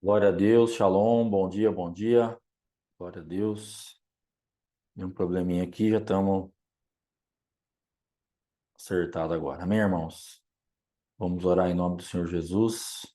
Glória a Deus, Shalom, bom dia, bom dia. Glória a Deus. Deu um probleminha aqui, já estamos acertados agora. Amém, irmãos? Vamos orar em nome do Senhor Jesus,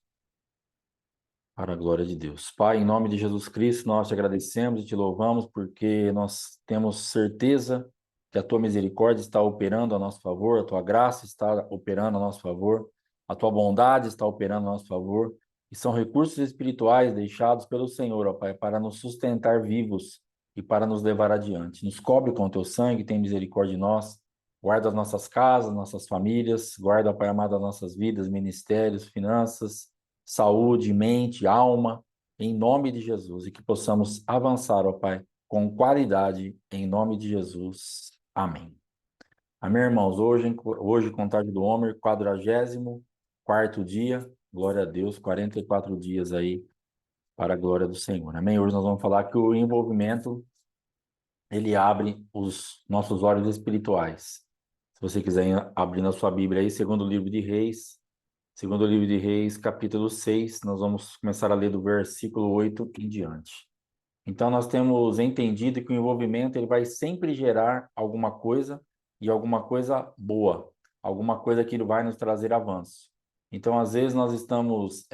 para a glória de Deus. Pai, em nome de Jesus Cristo, nós te agradecemos e te louvamos porque nós temos certeza que a tua misericórdia está operando a nosso favor, a tua graça está operando a nosso favor, a tua bondade está operando a nosso favor, e são recursos espirituais deixados pelo Senhor, ó Pai, para nos sustentar vivos e para nos levar adiante. Nos cobre com o teu sangue, tem misericórdia de nós, guarda as nossas casas, nossas famílias, guarda, ó Pai amado, as nossas vidas, ministérios, finanças, saúde, mente, alma, em nome de Jesus, e que possamos avançar, ó Pai, com qualidade, em nome de Jesus. Amém. Amém, irmãos? Hoje Contagem do Homer, 44º dia, glória a Deus, 44 dias aí para a glória do Senhor. Amém? Hoje nós vamos falar que o envolvimento, ele abre os nossos olhos espirituais. Se você quiser abrir na sua Bíblia aí, segundo livro de Reis, segundo livro de Reis, capítulo 6, nós vamos começar a ler do versículo 8 em diante. Então, nós temos entendido que o envolvimento ele vai sempre gerar alguma coisa e alguma coisa boa, alguma coisa que vai nos trazer avanço. Então, às vezes, nós estamos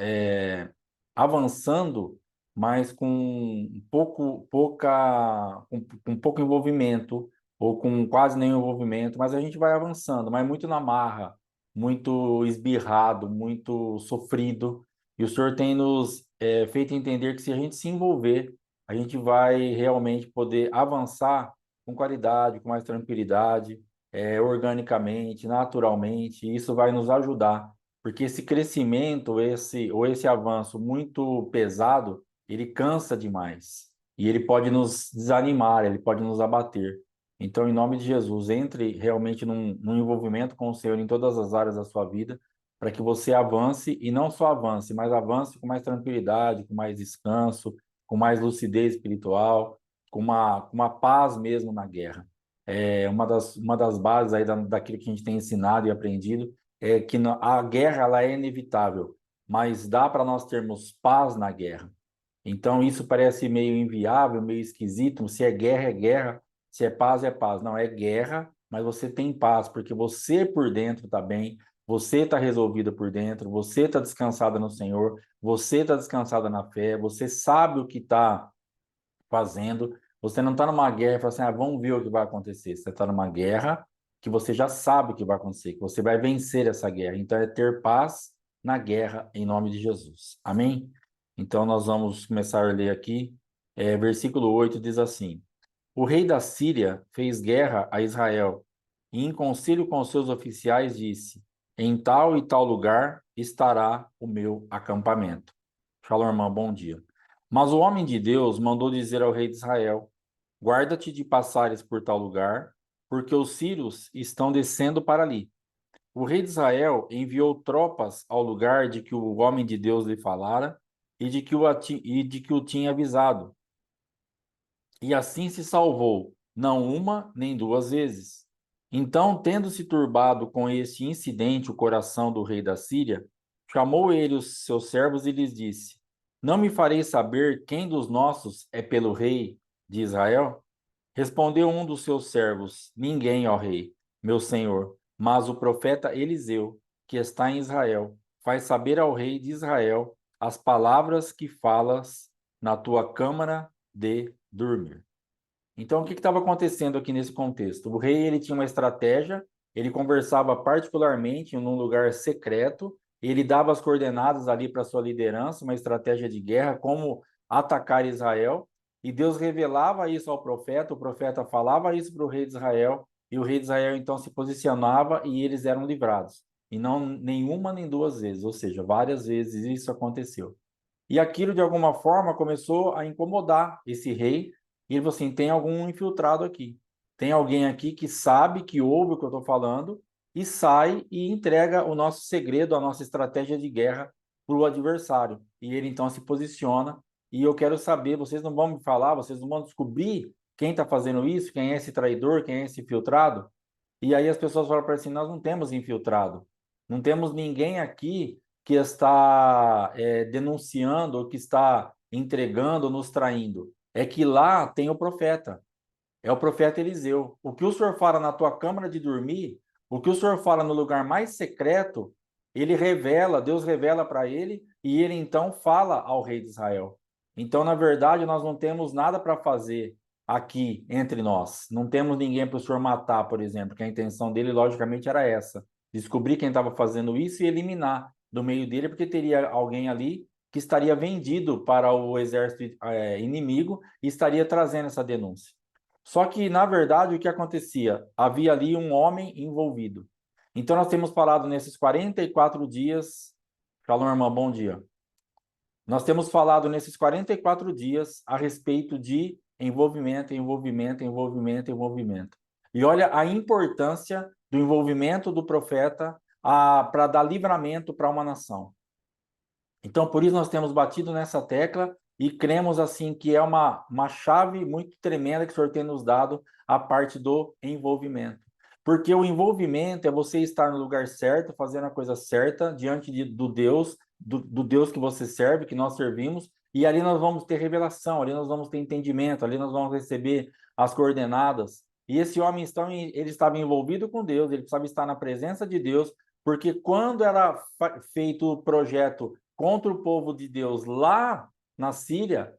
avançando, mas com pouco envolvimento, ou com quase nenhum envolvimento, mas a gente vai avançando, mas muito na marra, muito esbirrado, muito sofrido. E o Senhor tem nos feito entender que se a gente se envolver, a gente vai realmente poder avançar com qualidade, com mais tranquilidade, organicamente, naturalmente, e isso vai nos ajudar, porque esse crescimento, esse avanço muito pesado, ele cansa demais, e ele pode nos desanimar, ele pode nos abater. Então, em nome de Jesus, entre realmente num envolvimento com o Senhor em todas as áreas da sua vida, para que você avance, e não só avance, mas avance com mais tranquilidade, com mais descanso, com mais lucidez espiritual, com uma paz mesmo na guerra. Uma das bases aí daquilo que a gente tem ensinado e aprendido é que a guerra ela é inevitável, mas dá para nós termos paz na guerra. Então isso parece meio inviável, meio esquisito. Se é guerra, é guerra. Se é paz, é paz. Não, é guerra, mas você tem paz, porque você por dentro está bem, você está resolvido por dentro, você está descansada no Senhor, você está descansada na fé, você sabe o que está fazendo. Você não está numa guerra e fala assim, vamos ver o que vai acontecer. Você está numa guerra que você já sabe o que vai acontecer, que você vai vencer essa guerra. Então é ter paz na guerra em nome de Jesus. Amém? Então nós vamos começar a ler aqui. Versículo 8 diz assim: O rei da Síria fez guerra a Israel e, em concílio com seus oficiais, disse: Em tal e tal lugar estará o meu acampamento. Shalom, irmão, bom dia. Mas o homem de Deus mandou dizer ao rei de Israel: Guarda-te de passares por tal lugar, porque os sírios estão descendo para ali. O rei de Israel enviou tropas ao lugar de que o homem de Deus lhe falara e de que o tinha avisado. E assim se salvou, não uma nem duas vezes. Então, tendo-se turbado com este incidente o coração do rei da Síria, chamou ele os seus servos e lhes disse: Não me farei saber quem dos nossos é pelo rei de Israel? Respondeu um dos seus servos: Ninguém, ó rei, meu senhor, mas o profeta Eliseu, que está em Israel, faz saber ao rei de Israel as palavras que falas na tua câmara de dormir. Então, o que estava acontecendo aqui nesse contexto? O rei ele tinha uma estratégia, ele conversava particularmente num lugar secreto, ele dava as coordenadas ali para sua liderança, uma estratégia de guerra, como atacar Israel, e Deus revelava isso ao profeta, o profeta falava isso para o rei de Israel, e o rei de Israel então se posicionava e eles eram livrados. E não nenhuma nem duas vezes, ou seja, várias vezes isso aconteceu. E aquilo, de alguma forma, começou a incomodar esse rei. E ele falou assim: tem algum infiltrado aqui. Tem alguém aqui que sabe, que ouve o que eu estou falando, e sai e entrega o nosso segredo, a nossa estratégia de guerra para o adversário. E ele então se posiciona. E eu quero saber: vocês não vão me falar, vocês não vão descobrir quem está fazendo isso, quem é esse traidor, quem é esse infiltrado? E aí as pessoas falam para ele assim: nós não temos infiltrado. Não temos ninguém aqui que está denunciando, ou que está entregando, nos traindo. É que lá tem o profeta. É o profeta Eliseu. O que o senhor fala na tua câmara de dormir, o que o senhor fala no lugar mais secreto, ele revela, Deus revela para ele, e ele então fala ao rei de Israel. Então, na verdade, nós não temos nada para fazer aqui entre nós. Não temos ninguém para o senhor matar, por exemplo, que a intenção dele, logicamente, era essa: descobrir quem estava fazendo isso e eliminar do meio dele, porque teria alguém ali que estaria vendido para o exército inimigo e estaria trazendo essa denúncia. Só que, na verdade, o que acontecia? Havia ali um homem envolvido. Então, nós temos falado nesses 44 dias. Shalom, irmã, bom dia. Nós temos falado nesses 44 dias a respeito de envolvimento, envolvimento, envolvimento, envolvimento. E olha a importância do envolvimento do profeta para dar livramento para uma nação. Então, por isso nós temos batido nessa tecla e cremos assim que é uma chave muito tremenda que o Senhor tem nos dado, a parte do envolvimento. Porque o envolvimento é você estar no lugar certo, fazendo a coisa certa, diante do Deus, do Deus que você serve, que nós servimos, e ali nós vamos ter revelação, ali nós vamos ter entendimento, ali nós vamos receber as coordenadas. E esse homem, então, ele estava envolvido com Deus, ele precisava estar na presença de Deus, porque quando era feito o projeto contra o povo de Deus lá na Síria,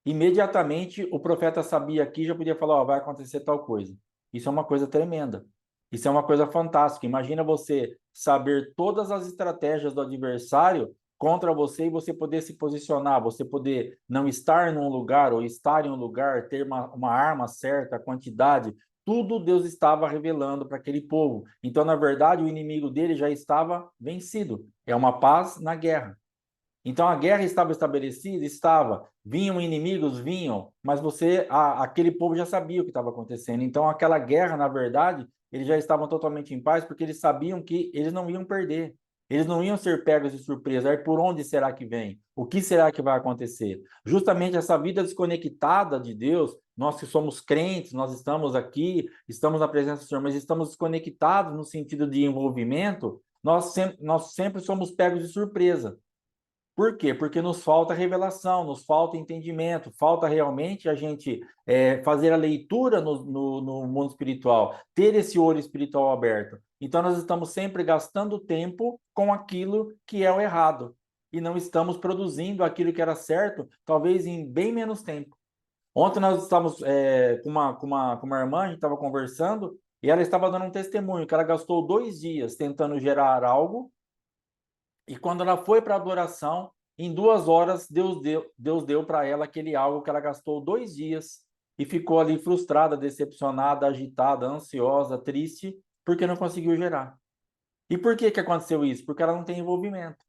imediatamente o profeta sabia aqui, já podia falar, ó, vai acontecer tal coisa. Isso é uma coisa tremenda. Isso é uma coisa fantástica. Imagina você saber todas as estratégias do adversário contra você e você poder se posicionar, você poder não estar num lugar ou estar em um lugar, ter uma arma certa, a quantidade, tudo Deus estava revelando para aquele povo. Então, na verdade, o inimigo dele já estava vencido. É uma paz na guerra. Então a guerra estava estabelecida, estava, vinham inimigos, vinham, mas aquele povo já sabia o que estava acontecendo. Então aquela guerra, na verdade, eles já estavam totalmente em paz, porque eles sabiam que eles não iam perder. Eles não iam ser pegos de surpresa. Aí por onde será que vem? O que será que vai acontecer? Justamente essa vida desconectada de Deus, nós que somos crentes, nós estamos aqui, estamos na presença do Senhor, mas estamos desconectados no sentido de envolvimento, nós sempre somos pegos de surpresa. Por quê? Porque nos falta revelação, nos falta entendimento, falta realmente a gente fazer a leitura no mundo espiritual, ter esse olho espiritual aberto. Então, nós estamos sempre gastando tempo com aquilo que é o errado e não estamos produzindo aquilo que era certo, talvez em bem menos tempo. Ontem nós estávamos com uma irmã, a gente estava conversando e ela estava dando um testemunho que ela gastou 2 dias tentando gerar algo. E quando ela foi para a adoração, em 2 horas, Deus deu para ela aquele algo que ela gastou 2 dias e ficou ali frustrada, decepcionada, agitada, ansiosa, triste, porque não conseguiu gerar. E por que aconteceu isso? Porque ela não tem envolvimento.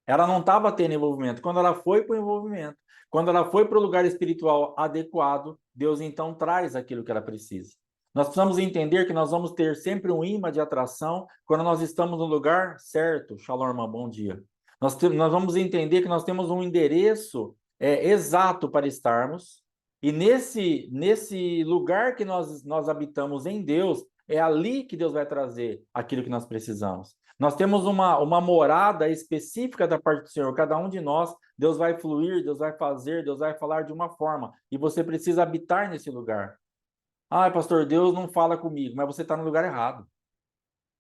Ela não estava tendo envolvimento. Quando ela foi para o envolvimento, quando ela foi para o lugar espiritual adequado, Deus então traz aquilo que ela precisa. Nós precisamos entender que nós vamos ter sempre um imã de atração quando nós estamos no lugar certo. Shalom, irmã, bom dia. Nós vamos entender que nós temos um endereço exato para estarmos, e nesse lugar que nós habitamos em Deus, é ali que Deus vai trazer aquilo que nós precisamos. Nós temos uma morada específica da parte do Senhor. Cada um de nós, Deus vai fluir, Deus vai fazer, Deus vai falar de uma forma. E você precisa habitar nesse lugar. Ah, pastor, Deus não fala comigo, mas você está no lugar errado.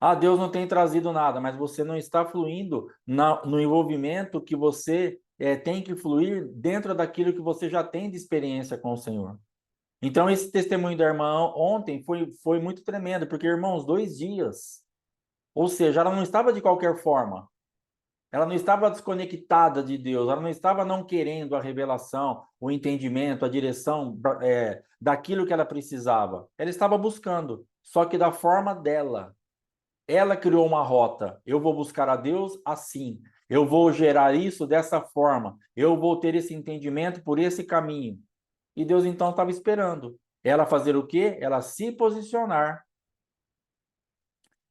Ah, Deus não tem trazido nada, mas você não está fluindo no envolvimento que você tem que fluir dentro daquilo que você já tem de experiência com o Senhor. Então, esse testemunho da irmã ontem foi muito tremendo, porque, irmãos, 2 dias. Ou seja, ela não estava de qualquer forma. Ela não estava desconectada de Deus, ela não estava não querendo a revelação, o entendimento, a direção daquilo que ela precisava. Ela estava buscando, só que da forma dela. Ela criou uma rota. Eu vou buscar a Deus assim. Eu vou gerar isso dessa forma. Eu vou ter esse entendimento por esse caminho. E Deus então estava esperando. Ela fazer o quê? Ela se posicionar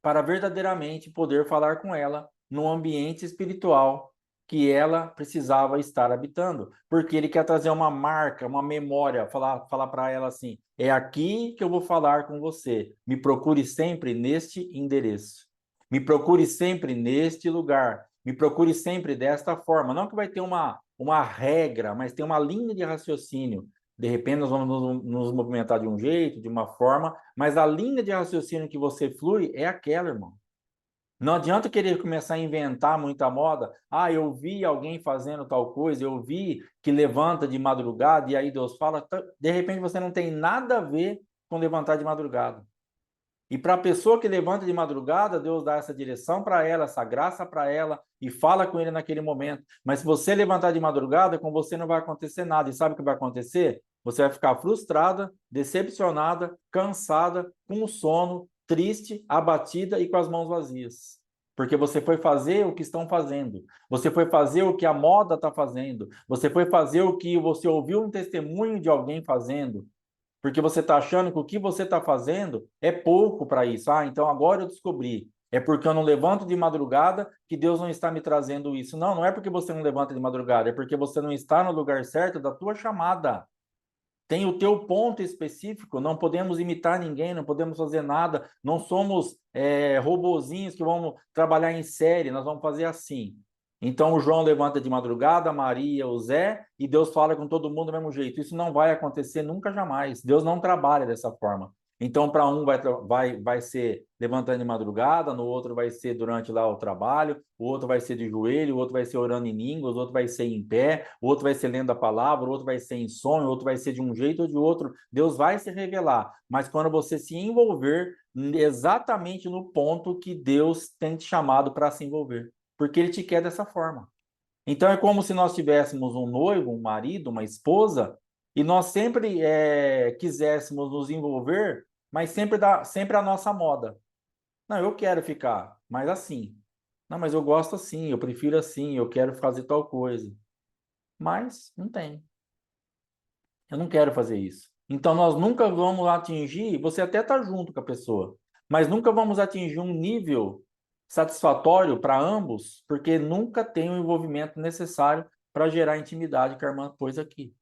para verdadeiramente poder falar com ela no ambiente espiritual que ela precisava estar habitando, porque ele quer trazer uma marca, uma memória, falar para ela assim: é aqui que eu vou falar com você. Me procure sempre neste endereço. Me procure sempre neste lugar. Me procure sempre desta forma. Não que vai ter uma regra, mas tem uma linha de raciocínio. De repente, nós vamos nos movimentar de um jeito, de uma forma, mas a linha de raciocínio que você flui é aquela, irmão. Não adianta querer começar a inventar muita moda. Ah, eu vi alguém fazendo tal coisa, eu vi que levanta de madrugada, e aí Deus fala. De repente você não tem nada a ver com levantar de madrugada. E para a pessoa que levanta de madrugada, Deus dá essa direção para ela, essa graça para ela, e fala com ele naquele momento. Mas se você levantar de madrugada, com você não vai acontecer nada. E sabe o que vai acontecer? Você vai ficar frustrada, decepcionada, cansada, com sono, triste, abatida e com as mãos vazias. Porque você foi fazer o que estão fazendo. Você foi fazer o que a moda está fazendo. Você foi fazer o que você ouviu um testemunho de alguém fazendo. Porque você está achando que o que você está fazendo é pouco para isso. Ah, então agora eu descobri. É porque eu não levanto de madrugada que Deus não está me trazendo isso. Não, não é porque você não levanta de madrugada, é porque você não está no lugar certo da tua chamada. Tem o teu ponto específico, não podemos imitar ninguém, não podemos fazer nada, não somos robozinhos que vamos trabalhar em série, nós vamos fazer assim. Então o João levanta de madrugada, a Maria, o Zé, e Deus fala com todo mundo do mesmo jeito. Isso não vai acontecer nunca jamais. Deus não trabalha dessa forma. Então, para um vai ser levantando de madrugada, no outro vai ser durante lá o trabalho, o outro vai ser de joelho, o outro vai ser orando em línguas, o outro vai ser em pé, o outro vai ser lendo a palavra, o outro vai ser em sonho, o outro vai ser de um jeito ou de outro. Deus vai se revelar, mas quando você se envolver exatamente no ponto que Deus tem te chamado para se envolver, porque Ele te quer dessa forma. Então é como se nós tivéssemos um noivo, um marido, uma esposa, e nós sempre quiséssemos nos envolver, mas sempre a nossa moda. Não, eu quero ficar, mas assim. Não, mas eu gosto assim, eu prefiro assim, eu quero fazer tal coisa. Mas não tem. Eu não quero fazer isso. Então nós nunca vamos atingir, você até está junto com a pessoa, mas nunca vamos atingir um nível satisfatório para ambos, porque nunca tem o envolvimento necessário para gerar intimidade que a irmã pôs aqui.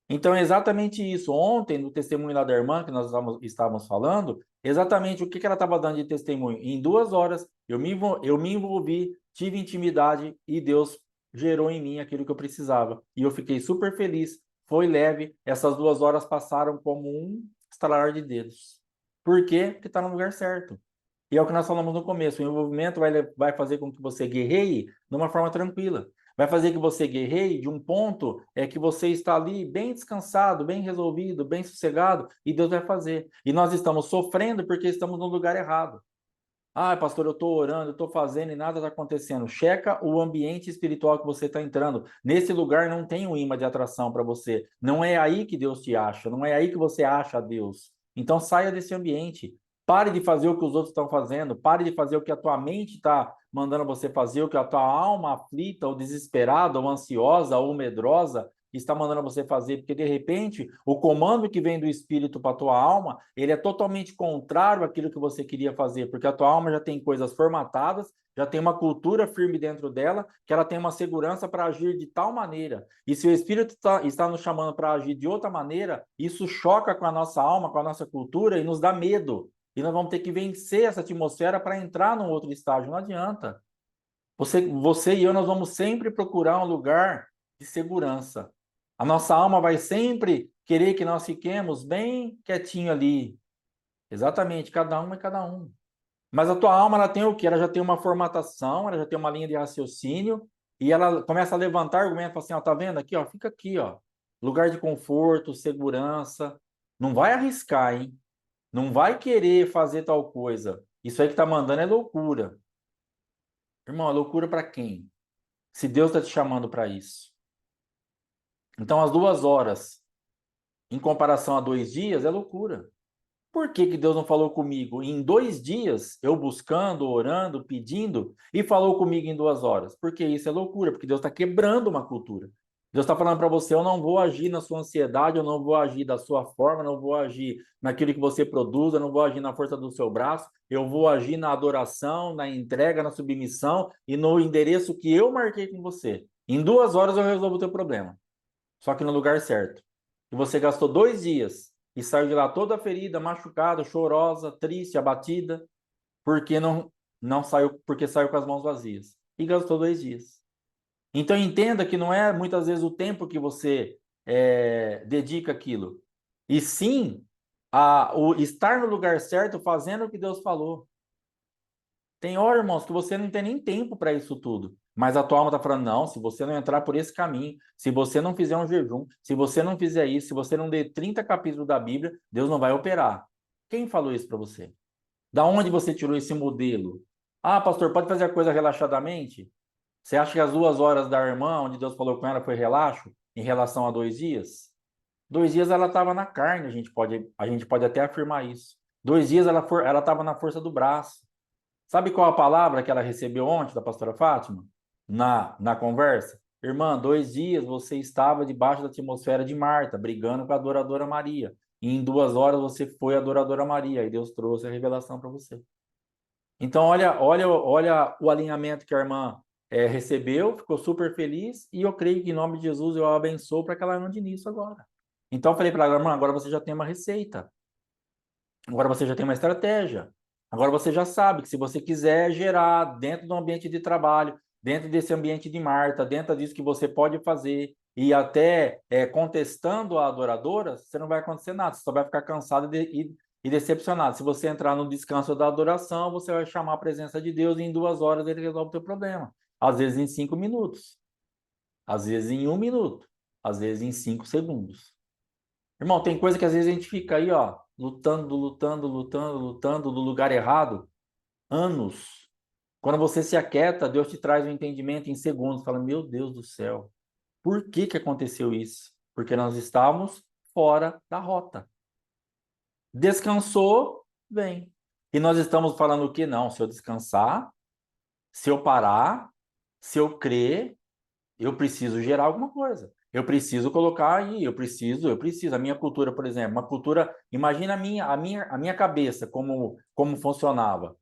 Então é exatamente isso. Ontem, no testemunho lá da irmã, que nós estávamos falando, exatamente o que ela estava dando de testemunho. Em 2 horas, eu me envolvi, tive intimidade e Deus gerou em mim aquilo que eu precisava. E eu fiquei super feliz, foi leve. Essas 2 horas passaram como um estalar de dedos. Por quê? Porque está no lugar certo. E é o que nós falamos no começo, o envolvimento vai fazer com que você guerreie de uma forma tranquila. Vai fazer que você guerreie de um ponto que você está ali bem descansado, bem resolvido, bem sossegado, e Deus vai fazer. E nós estamos sofrendo porque estamos no lugar errado. Ah, pastor, eu estou orando, eu estou fazendo e nada está acontecendo. Checa o ambiente espiritual que você está entrando. Nesse lugar não tem um imã de atração para você. Não é aí que Deus te acha, não é aí que você acha a Deus. Então saia desse ambiente. Pare de fazer o que os outros estão fazendo. Pare de fazer o que a tua mente está mandando você fazer, o que a tua alma aflita, ou desesperada, ou ansiosa, ou medrosa está mandando você fazer, porque de repente o comando que vem do espírito para a tua alma, ele é totalmente contrário àquilo que você queria fazer, porque a tua alma já tem coisas formatadas, já tem uma cultura firme dentro dela, que ela tem uma segurança para agir de tal maneira. E se o espírito está nos chamando para agir de outra maneira, isso choca com a nossa alma, com a nossa cultura e nos dá medo. E nós vamos ter que vencer essa atmosfera para entrar num outro estágio. Não adianta. Você e eu, nós vamos sempre procurar um lugar de segurança. A nossa alma vai sempre querer que nós fiquemos bem quietinho ali. Exatamente, cada um é cada um. Mas a tua alma, ela tem o quê? Ela já tem uma formatação, ela já tem uma linha de raciocínio, e ela começa a levantar argumentos, assim, ó, tá vendo aqui, ó, fica aqui, ó. Lugar de conforto, segurança. Não vai arriscar, hein? Não vai querer fazer tal coisa. Isso aí que tá mandando é loucura. Irmão, é loucura para quem? Se Deus está te chamando para isso. Então, as 2 horas, em comparação a 2 dias, é loucura. Por que que Deus não falou comigo em 2 dias, eu buscando, orando, pedindo, e falou comigo em 2 horas? Porque isso é loucura, porque Deus está quebrando uma cultura. Deus está falando para você, eu não vou agir na sua ansiedade, eu não vou agir da sua forma, eu não vou agir naquilo que você produz, eu não vou agir na força do seu braço, eu vou agir na adoração, na entrega, na submissão e no endereço que eu marquei com você. Em 2 horas eu resolvo o teu problema, só que no lugar certo. E você gastou 2 dias e saiu de lá toda ferida, machucada, chorosa, triste, abatida, porque não saiu, porque saiu com as mãos vazias. e gastou 2 dias. Então entenda que não é muitas vezes o tempo que você dedica aquilo, e sim o estar no lugar certo, fazendo o que Deus falou. Tem hora, irmãos, que você não tem nem tempo para isso tudo. Mas a tua alma está falando, não, se você não entrar por esse caminho, se você não fizer um jejum, se você não fizer isso, se você não ler 30 capítulos da Bíblia, Deus não vai operar. Quem falou isso para você? Da onde você tirou esse modelo? Ah, pastor, pode fazer a coisa relaxadamente? Você acha que as 2 horas da irmã, onde Deus falou com ela, foi relaxo em relação a 2 dias? 2 dias ela estava na carne, a gente pode até afirmar isso. 2 dias ela estava na força do braço. Sabe qual a palavra que ela recebeu ontem da pastora Fátima? Na conversa? Irmã, 2 dias você estava debaixo da atmosfera de Marta, brigando com a adoradora Maria. E em 2 horas você foi a adoradora Maria. E Deus trouxe a revelação para você. Então, olha o alinhamento que a irmã recebeu, ficou super feliz. E eu creio que em nome de Jesus eu a abençoo para que ela ande nisso agora. Então, eu falei para ela, irmã, agora você já tem uma receita. Agora você já tem uma estratégia. Agora você já sabe que se você quiser gerar dentro do ambiente de trabalho, dentro desse ambiente de Marta, dentro disso que você pode fazer, e até contestando a adoradora, você não vai acontecer nada, você só vai ficar cansado e decepcionado. Se você entrar no descanso da adoração, você vai chamar a presença de Deus e em 2 horas ele resolve o teu problema. Às vezes em 5 minutos, às vezes em 1 minuto, às vezes em 5 segundos. Irmão, tem coisa que às vezes a gente fica aí, ó, lutando, lutando, lutando, lutando do lugar errado, anos. Quando você se aquieta, Deus te traz um entendimento em segundos. Fala, meu Deus do céu, por que que aconteceu isso? Porque nós estávamos fora da rota. Descansou, vem. E nós estamos falando o que? Não, se eu descansar, se eu parar, se eu crer, eu preciso gerar alguma coisa. Eu preciso colocar aí, eu preciso. A minha cultura, por exemplo, uma cultura, imagina a minha cabeça como funcionava.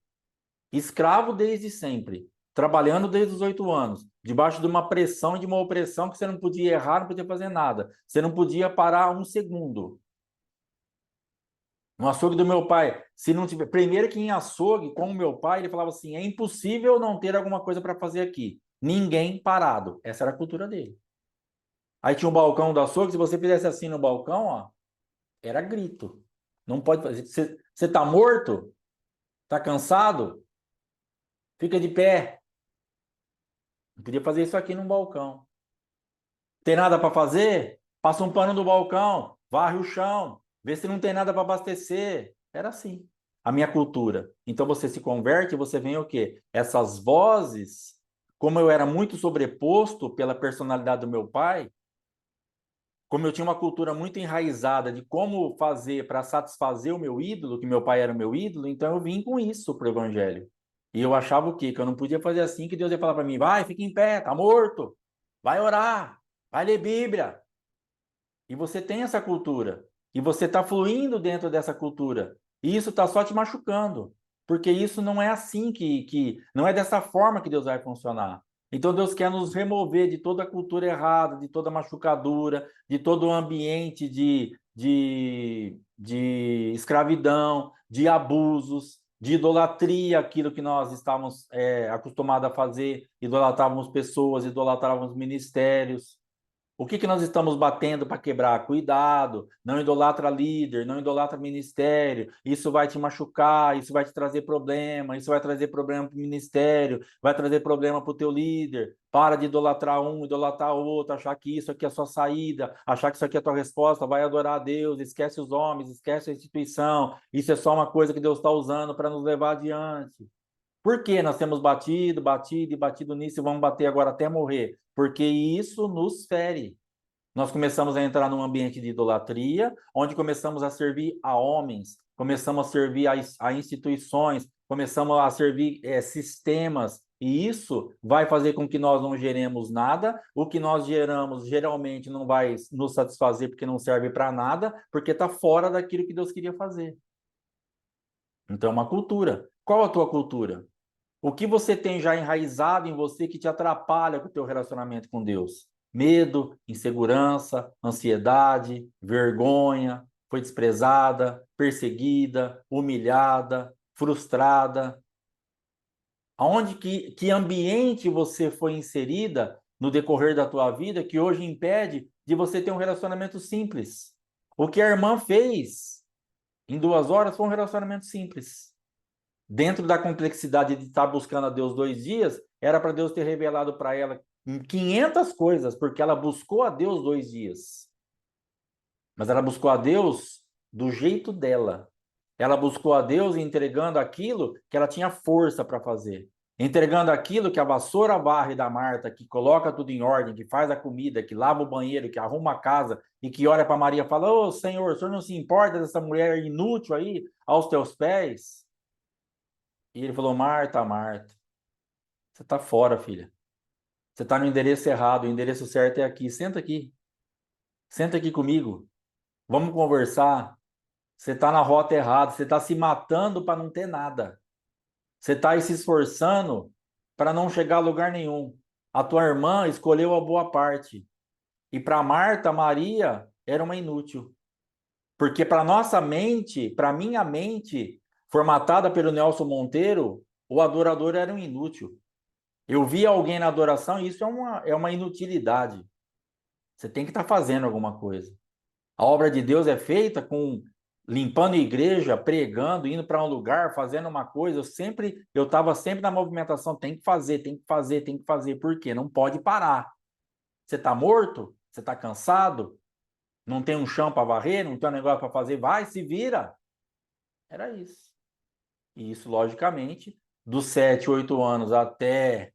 Escravo desde sempre, trabalhando desde os 8 anos, debaixo de uma pressão e de uma opressão que você não podia errar, não podia fazer nada. Você não podia parar um segundo. No açougue do meu pai, se não tiver. Primeiro que em açougue, com o meu pai, ele falava assim: é impossível não ter alguma coisa para fazer aqui. Ninguém parado. Essa era a cultura dele. Aí tinha um balcão do açougue, se você fizesse assim no balcão, ó, era grito. Não pode fazer. Você tá morto? Tá cansado? Fica de pé. Não podia fazer isso aqui no balcão. Tem nada para fazer? Passa um pano no balcão, varre o chão, vê se não tem nada para abastecer. Era assim. A minha cultura. Então você se converte e você vem o quê? Essas vozes, como eu era muito sobreposto pela personalidade do meu pai, como eu tinha uma cultura muito enraizada de como fazer para satisfazer o meu ídolo, que meu pai era o meu ídolo, então eu vim com isso para o evangelho. E eu achava o quê? Que eu não podia fazer assim, que Deus ia falar para mim, vai, fica em pé, tá morto, vai orar, vai ler Bíblia. E você tem essa cultura. E você está fluindo dentro dessa cultura. E isso está só te machucando. Porque isso não é assim não é dessa forma que Deus vai funcionar. Então Deus quer nos remover de toda a cultura errada, de toda a machucadura, de todo o ambiente de escravidão, de abusos, de idolatria, aquilo que nós estávamos acostumados a fazer, idolatrávamos pessoas, idolatrávamos ministérios. O que nós estamos batendo para quebrar? Cuidado, não idolatra líder, não idolatra ministério, isso vai te machucar, isso vai te trazer problema, isso vai trazer problema para o ministério, vai trazer problema para o teu líder. Para de idolatrar um, idolatrar outro, achar que isso aqui é a sua saída, achar que isso aqui é a tua resposta, vai adorar a Deus, esquece os homens, esquece a instituição, isso é só uma coisa que Deus está usando para nos levar adiante. Por que nós temos batido, batido e batido nisso e vamos bater agora até morrer? Porque isso nos fere. Nós começamos a entrar num ambiente de idolatria, onde começamos a servir a homens, começamos a servir a instituições, começamos a servir sistemas, e isso vai fazer com que nós não geremos nada. O que nós geramos geralmente não vai nos satisfazer porque não serve para nada, porque está fora daquilo que Deus queria fazer. Então, é uma cultura. Qual a tua cultura? O que você tem já enraizado em você que te atrapalha com o teu relacionamento com Deus? Medo, insegurança, ansiedade, vergonha, foi desprezada, perseguida, humilhada, frustrada. Aonde que ambiente você foi inserida no decorrer da tua vida que hoje impede de você ter um relacionamento simples? O que a irmã fez em 2 horas foi um relacionamento simples. Dentro da complexidade de estar buscando a Deus 2 dias, era para Deus ter revelado para ela 500 coisas, porque ela buscou a Deus 2 dias. Mas ela buscou a Deus do jeito dela. Ela buscou a Deus entregando aquilo que ela tinha força para fazer. Entregando aquilo que a vassoura varre da Marta, que coloca tudo em ordem, que faz a comida, que lava o banheiro, que arruma a casa e que olha para Maria e fala: Ô Senhor, o senhor não se importa dessa mulher inútil aí aos teus pés? E ele falou: Marta, Marta, você está fora, filha. Você está no endereço errado, o endereço certo é aqui. Senta aqui. Senta aqui comigo. Vamos conversar. Você está na rota errada, você está se matando para não ter nada. Você está aí se esforçando para não chegar a lugar nenhum. A tua irmã escolheu a boa parte. E para Marta, Maria era uma inútil. Porque para nossa mente, para minha mente, formatada pelo Nelson Monteiro, o adorador era um inútil. Eu vi alguém na adoração e isso é uma inutilidade. Você tem que estar fazendo alguma coisa. A obra de Deus é feita com limpando a igreja, pregando, indo para um lugar, fazendo uma coisa. Eu estava sempre na movimentação, tem que fazer, tem que fazer, tem que fazer. Por quê? Não pode parar. Você está morto? Você está cansado? Não tem um chão para varrer? Não tem um negócio para fazer? Vai, se vira. Era isso. E isso, logicamente, dos 7, 8 anos até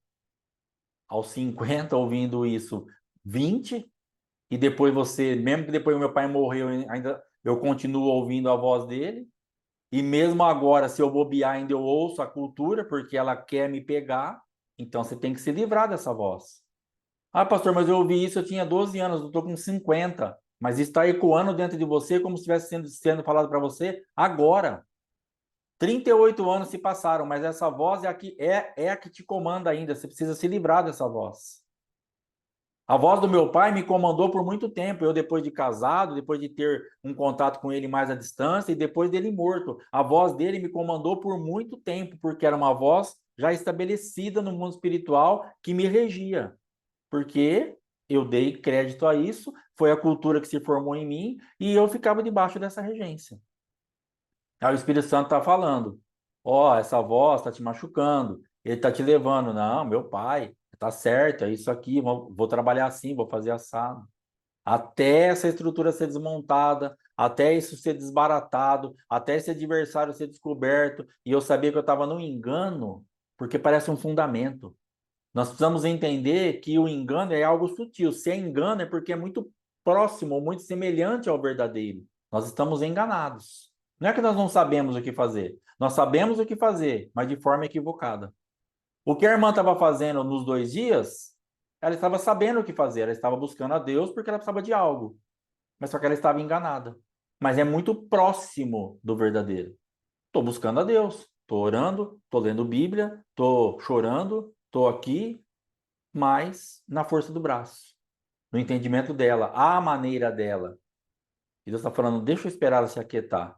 aos 50, ouvindo isso, 20, e depois você, mesmo que depois meu pai morreu, ainda eu continuo ouvindo a voz dele, e mesmo agora, se eu bobear, ainda eu ouço a cultura, porque ela quer me pegar, então você tem que se livrar dessa voz. Ah, pastor, mas eu ouvi isso, eu tinha 12 anos, eu estou com 50, mas está ecoando dentro de você como se estivesse sendo falado para você agora. 38 anos se passaram, mas essa voz é a que te comanda ainda, você precisa se livrar dessa voz. A voz do meu pai me comandou por muito tempo. Eu, depois de casado, depois de ter um contato com ele mais à distância e depois dele morto, a voz dele me comandou por muito tempo, porque era uma voz já estabelecida no mundo espiritual que me regia. Porque eu dei crédito a isso, foi a cultura que se formou em mim e eu ficava debaixo dessa regência. Aí o Espírito Santo está falando: ó, essa voz está te machucando, ele está te levando. Não, meu pai, tá certo, é isso aqui, vou trabalhar assim, vou fazer assado. Até essa estrutura ser desmontada, até isso ser desbaratado, até esse adversário ser descoberto, e eu sabia que eu estava no engano, porque parece um fundamento. Nós precisamos entender que o engano é algo sutil. Se é engano, é porque é muito próximo, muito semelhante ao verdadeiro. Nós estamos enganados. Não é que nós não sabemos o que fazer. Nós sabemos o que fazer, mas de forma equivocada. O que a irmã estava fazendo nos 2 dias, ela estava sabendo o que fazer. Ela estava buscando a Deus porque ela precisava de algo. Mas só que ela estava enganada. Mas é muito próximo do verdadeiro. Estou buscando a Deus. Estou orando, estou lendo Bíblia, estou chorando, estou aqui, mas na força do braço, no entendimento dela, à maneira dela. E Deus está falando: deixa eu esperar ela se aquietar.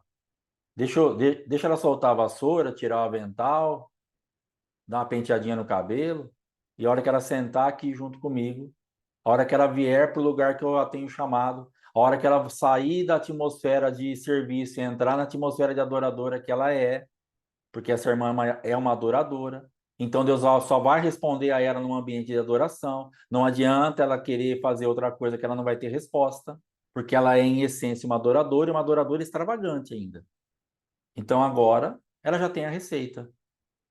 Deixa ela soltar a vassoura, tirar o avental, dar uma penteadinha no cabelo. E a hora que ela sentar aqui junto comigo, a hora que ela vier para o lugar que eu a tenho chamado, a hora que ela sair da atmosfera de serviço e entrar na atmosfera de adoradora que ela é, porque essa irmã é uma adoradora. Então Deus só vai responder a ela num ambiente de adoração. Não adianta ela querer fazer outra coisa que ela não vai ter resposta, porque ela é em essência uma adoradora e uma adoradora extravagante ainda. Então agora ela já tem a receita.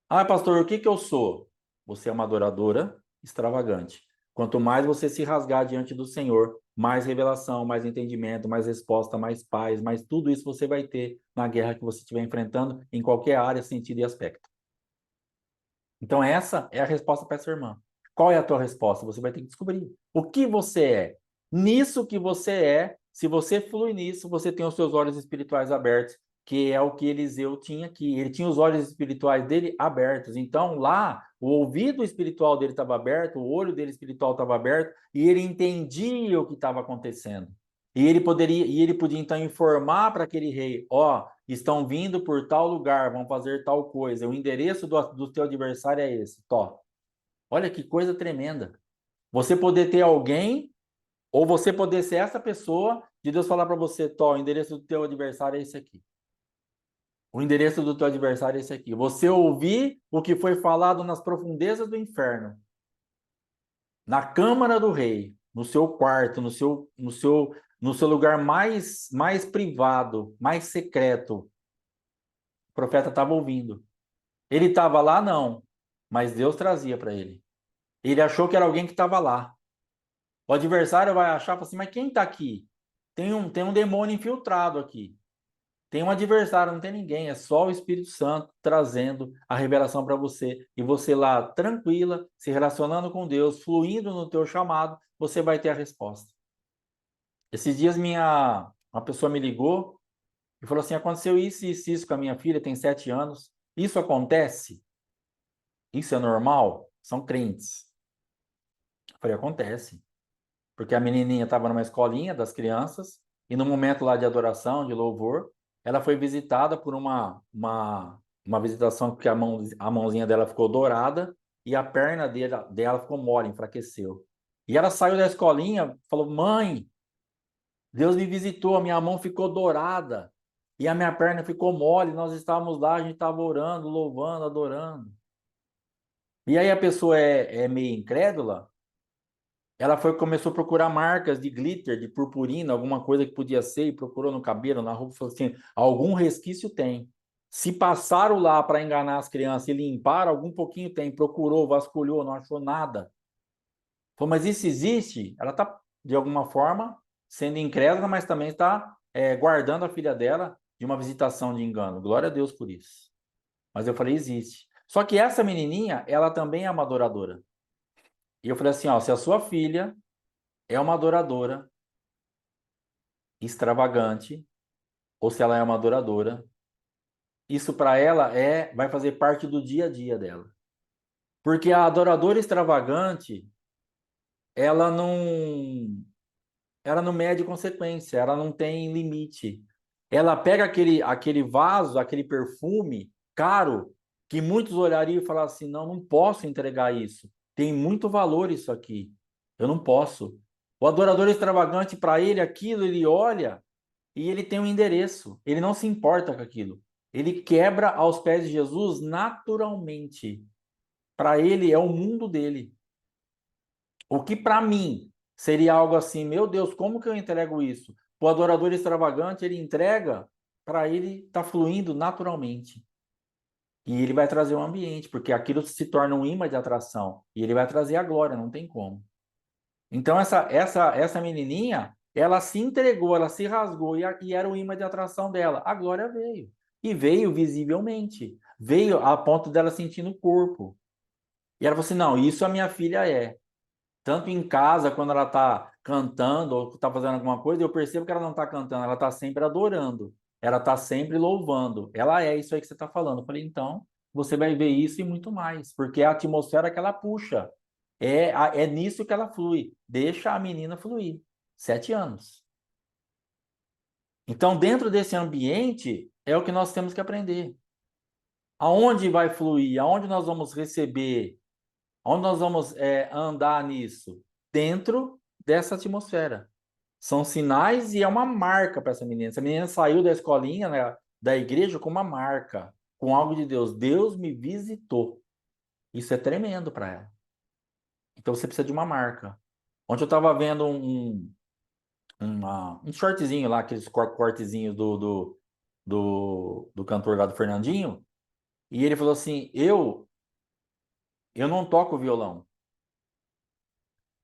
Ah, pastor, o que que eu sou? Você é uma adoradora extravagante. Quanto mais você se rasgar diante do Senhor, mais revelação, mais entendimento, mais resposta, mais paz, mais tudo isso você vai ter na guerra que você estiver enfrentando em qualquer área, sentido e aspecto. Então essa é a resposta para essa irmã. Qual é a tua resposta? Você vai ter que descobrir o que você é. Nisso que você é, se você flui nisso, você tem os seus olhos espirituais abertos, que é o que Eliseu tinha aqui. Ele tinha os olhos espirituais dele abertos. Então lá, o ouvido espiritual dele estava aberto, o olho dele espiritual estava aberto, e ele entendia o que estava acontecendo. E ele podia então informar para aquele rei, ó, estão vindo por tal lugar, vão fazer tal coisa. O endereço do teu adversário é esse, tó. Olha que coisa tremenda. Você poder ter alguém, ou você poder ser essa pessoa, de Deus falar para você, tó, o endereço do teu adversário é esse aqui. O endereço do teu adversário é esse aqui. Você ouvir o que foi falado nas profundezas do inferno, na câmara do rei, no seu quarto, no seu lugar mais privado, mais secreto. O profeta estava ouvindo. Ele estava lá, não, mas Deus trazia para ele. Ele achou que era alguém que estava lá. O adversário vai achar, fala assim, mas quem está aqui? Tem um demônio infiltrado aqui. Tem um adversário, não tem ninguém, é só o Espírito Santo trazendo a revelação para você. E você lá, tranquila, se relacionando com Deus, fluindo no teu chamado, você vai ter a resposta. Esses dias uma pessoa me ligou e falou assim, aconteceu isso e isso com a minha filha, tem 7 anos. Isso acontece? Isso é normal? São crentes. Eu falei, acontece. Porque a menininha estava numa escolinha das crianças e no momento lá de adoração, de louvor, ela foi visitada por uma visitação que a mãozinha dela ficou dourada e a perna dela ficou mole, enfraqueceu. E ela saiu da escolinha, falou, mãe, Deus me visitou, a minha mão ficou dourada e a minha perna ficou mole, nós estávamos lá, a gente estava orando, louvando, adorando. E aí a pessoa é meio incrédula, ela começou a procurar marcas de glitter, de purpurina, alguma coisa que podia ser, e procurou no cabelo, na roupa, falou assim, algum resquício tem. Se passaram lá para enganar as crianças e limparam, algum pouquinho tem. Procurou, vasculhou, não achou nada. Falou, mas isso existe? Ela está, de alguma forma, sendo incrédula, mas também está guardando a filha dela de uma visitação de engano. Glória a Deus por isso. Mas eu falei, existe. Só que essa menininha, ela também é uma adoradora. E eu falei assim, ó, se a sua filha é uma adoradora extravagante, ou se ela é uma adoradora, isso para ela vai fazer parte do dia a dia dela. Porque a adoradora extravagante, ela não ela não mede consequência, ela não tem limite. Ela pega aquele vaso, aquele perfume caro, que muitos olhariam e falariam assim, não, não posso entregar isso. Tem muito valor isso aqui. Eu não posso. O adorador extravagante, para ele, aquilo, ele olha e ele tem um endereço. Ele não se importa com aquilo. Ele quebra aos pés de Jesus naturalmente. Para ele é o mundo dele. O que para mim seria algo assim, meu Deus, como que eu entrego isso? O adorador extravagante, ele entrega, para ele tá fluindo naturalmente. E ele vai trazer um ambiente, porque aquilo se torna um imã de atração. E ele vai trazer a glória, não tem como. Então, essa menininha, ela se entregou, ela se rasgou e era o imã de atração dela. A glória veio. E veio visivelmente. Veio a ponto dela sentir no corpo. E ela falou assim: não, isso a minha filha é. Tanto em casa, quando ela está cantando ou está fazendo alguma coisa, eu percebo que ela não está cantando, ela está sempre adorando. Ela está sempre louvando. Ela é isso aí que você está falando. Eu falei, então, você vai ver isso e muito mais, porque é a atmosfera que ela puxa. É nisso que ela flui. Deixa a menina fluir. 7 anos. Então, dentro desse ambiente, é o que nós temos que aprender. Aonde vai fluir? Aonde nós vamos receber? Aonde nós vamos andar nisso? Dentro dessa atmosfera. São sinais e é uma marca para essa menina. Essa menina saiu da escolinha, né, da igreja com uma marca, com algo de Deus. Deus me visitou. Isso é tremendo para ela. Então você precisa de uma marca. Ontem eu estava vendo um shortzinho lá, aqueles cortezinhos do cantor lá do Fernandinho, e ele falou assim: eu não toco violão.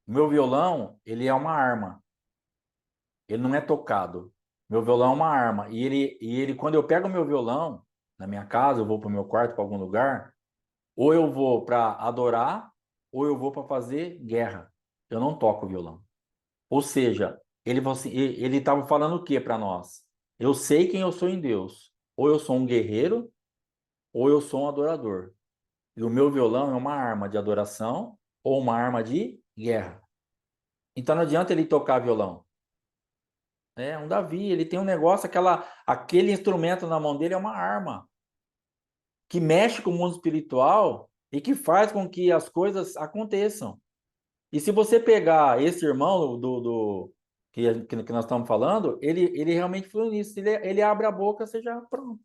O meu violão, ele é uma arma. Ele não é tocado. Meu violão é uma arma. E ele, quando eu pego o meu violão na minha casa, eu vou para o meu quarto, para algum lugar, ou eu vou para adorar, ou eu vou para fazer guerra. Eu não toco violão. Ou seja, ele falou assim, ele estava falando o que para nós? Eu sei quem eu sou em Deus. Ou eu sou um guerreiro, ou eu sou um adorador. E o meu violão é uma arma de adoração ou uma arma de guerra. Então não adianta ele tocar violão. Um Davi, ele tem um negócio, aquele instrumento na mão dele é uma arma que mexe com o mundo espiritual e que faz com que as coisas aconteçam. E se você pegar esse irmão que nós estamos falando, ele realmente foi nisso. Ele abre a boca, você já pronto.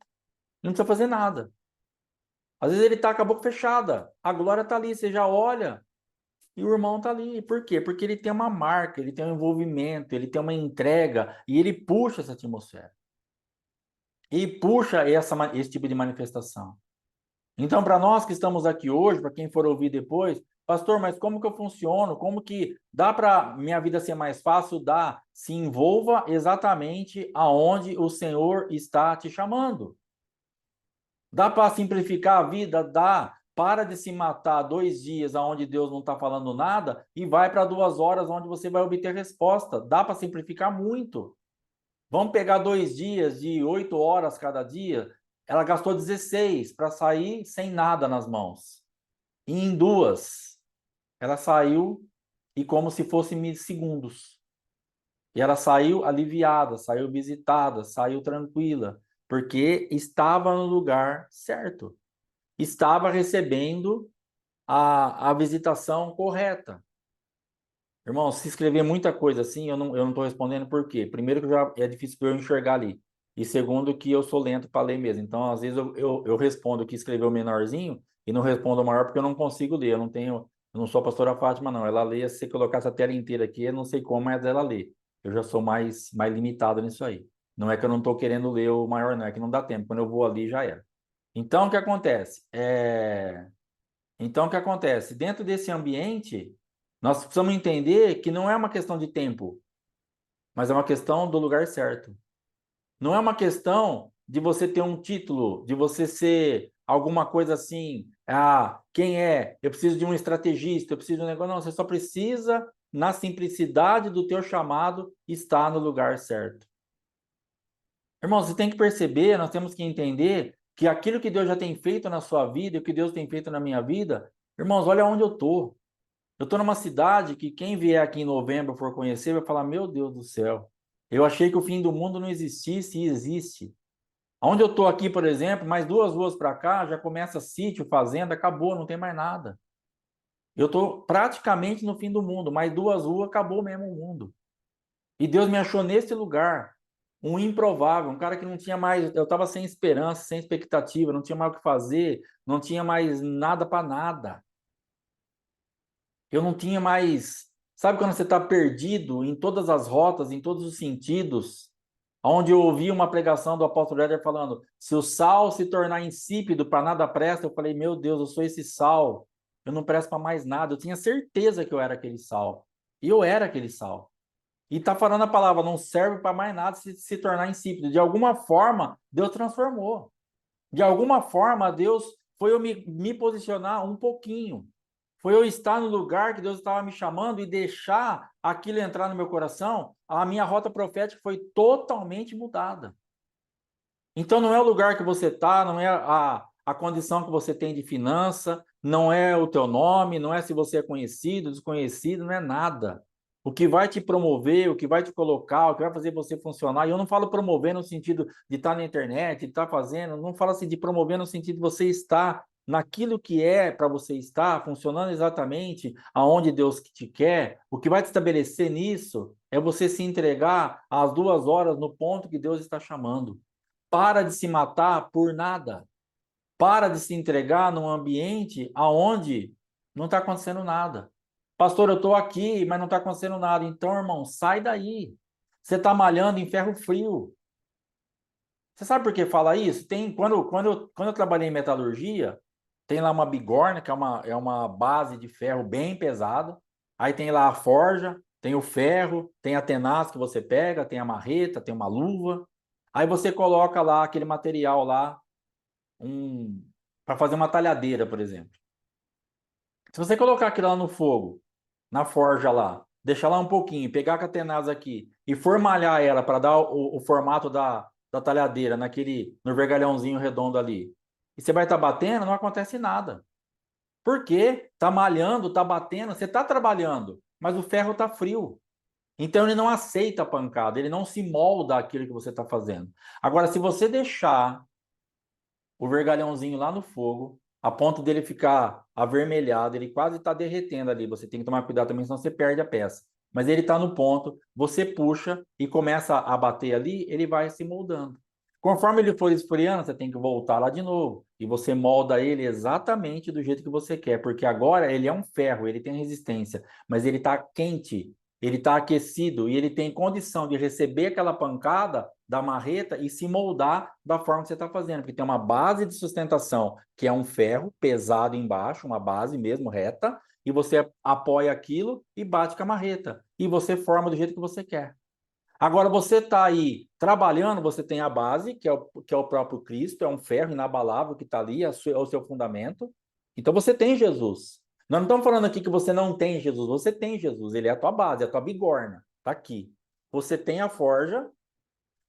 Não precisa fazer nada. Às vezes ele está com a boca fechada. A glória está ali, você já olha e o irmão está ali. Por quê? Porque ele tem uma marca, ele tem um envolvimento, ele tem uma entrega e ele puxa essa atmosfera. E puxa esse tipo de manifestação. Então, para nós que estamos aqui hoje, para quem for ouvir depois, pastor, mas como que eu funciono? Como que dá para minha vida ser mais fácil? Dá. Se envolva exatamente aonde o Senhor está te chamando. Dá para simplificar a vida? Dá. Para de se matar 2 dias onde Deus não está falando nada e vai para 2 horas onde você vai obter resposta. Dá para simplificar muito. Vamos pegar 2 dias de 8 horas cada dia. Ela gastou 16 para sair sem nada nas mãos. E em 2, ela saiu e como se fosse segundos. E ela saiu aliviada, saiu visitada, saiu tranquila, porque estava no lugar certo. Estava recebendo a visitação correta. Irmão, se escrever muita coisa assim, eu não estou respondendo por quê? Primeiro que já é difícil para eu enxergar ali. E segundo que eu sou lento para ler mesmo. Então, às vezes, eu respondo que escreveu menorzinho e não respondo o maior porque eu não consigo ler. Eu não sou a pastora Fátima, não. Ela lê, se você colocasse a tela inteira aqui, eu não sei como, mas ela lê. Eu já sou mais limitado nisso aí. Não é que eu não estou querendo ler o maior, não. É que não dá tempo. Quando eu vou ali, já era. Então, o que acontece? Então, o que acontece? Dentro desse ambiente, nós precisamos entender que não é uma questão de tempo, mas é uma questão do lugar certo. Não é uma questão de você ter um título, de você ser alguma coisa assim, quem é? Eu preciso de um estrategista, eu preciso de um negócio. Não, você só precisa, na simplicidade do teu chamado, estar no lugar certo. Irmão, você tem que perceber, nós temos que entender que aquilo que Deus já tem feito na sua vida e o que Deus tem feito na minha vida, irmãos, olha onde eu estou. Eu estou numa cidade que quem vier aqui em novembro for conhecer vai falar: Meu Deus do céu, eu achei que o fim do mundo não existisse e existe. Onde eu estou aqui, por exemplo, mais 2 ruas para cá, já começa sítio, fazenda, acabou, não tem mais nada. Eu estou praticamente no fim do mundo, mais 2 ruas, acabou mesmo o mundo. E Deus me achou nesse lugar, um improvável, um cara que não tinha mais, eu estava sem esperança, sem expectativa, não tinha mais o que fazer, não tinha mais nada para nada. Eu não tinha mais. Sabe quando você está perdido em todas as rotas, em todos os sentidos? Onde eu ouvi uma pregação do apóstolo Éder falando: se o sal se tornar insípido, para nada presta. Eu falei: meu Deus, eu sou esse sal. Eu não presto para mais nada. Eu tinha certeza que eu era aquele sal. E eu era aquele sal. E está falando a palavra: não serve para mais nada se tornar insípido. De alguma forma, Deus transformou. De alguma forma, Deus foi eu me posicionar um pouquinho. Foi eu estar no lugar que Deus estava me chamando e deixar aquilo entrar no meu coração. A minha rota profética foi totalmente mudada. Então, não é o lugar que você está, não é a condição que você tem de finança, não é o teu nome, não é se você é conhecido, desconhecido, não é nada. O que vai te promover, o que vai te colocar, o que vai fazer você funcionar, e eu não falo promover no sentido de estar na internet, de estar fazendo, não falo assim de promover no sentido de você estar naquilo que é para você estar, funcionando exatamente aonde Deus te quer. O que vai te estabelecer nisso é você se entregar às 2 horas no ponto que Deus está chamando. Para de se matar por nada. Para de se entregar num ambiente aonde não está acontecendo nada. Pastor, eu estou aqui, mas não está acontecendo nada. Então, irmão, sai daí. Você está malhando em ferro frio. Você sabe por que fala isso? Quando eu trabalhei em metalurgia, tem lá uma bigorna, que é uma base de ferro bem pesada. Aí tem lá a forja, tem o ferro, tem a tenaz que você pega, tem a marreta, tem uma luva. Aí você coloca lá aquele material lá, para fazer uma talhadeira, por exemplo. Se você colocar aquilo lá no fogo, na forja lá, deixar lá um pouquinho, pegar com a tenaz aqui e formalhar ela para dar o formato da talhadeira no vergalhãozinho redondo ali, e você vai estar batendo, não acontece nada. Por quê? Tá malhando, tá batendo, você tá trabalhando, mas o ferro tá frio. Então ele não aceita a pancada, ele não se molda àquilo que você está fazendo. Agora, se você deixar o vergalhãozinho lá no fogo, a ponto dele ficar avermelhado, ele quase está derretendo ali. Você tem que tomar cuidado também, senão você perde a peça. Mas ele está no ponto, você puxa e começa a bater ali, ele vai se moldando. Conforme ele for esfriando, você tem que voltar lá de novo. E você molda ele exatamente do jeito que você quer, porque agora ele é um ferro, ele tem resistência, mas ele está quente, ele está aquecido e ele tem condição de receber aquela pancada da marreta e se moldar da forma que você está fazendo, porque tem uma base de sustentação que é um ferro pesado embaixo, uma base mesmo reta, e você apoia aquilo e bate com a marreta. E você forma do jeito que você quer. Agora você está aí trabalhando, você tem a base, que é o próprio Cristo, é um ferro inabalável que está ali, é o seu fundamento. Então você tem Jesus. Nós não estamos falando aqui que você não tem Jesus, você tem Jesus, ele é a tua base, é a tua bigorna, está aqui. Você tem a forja,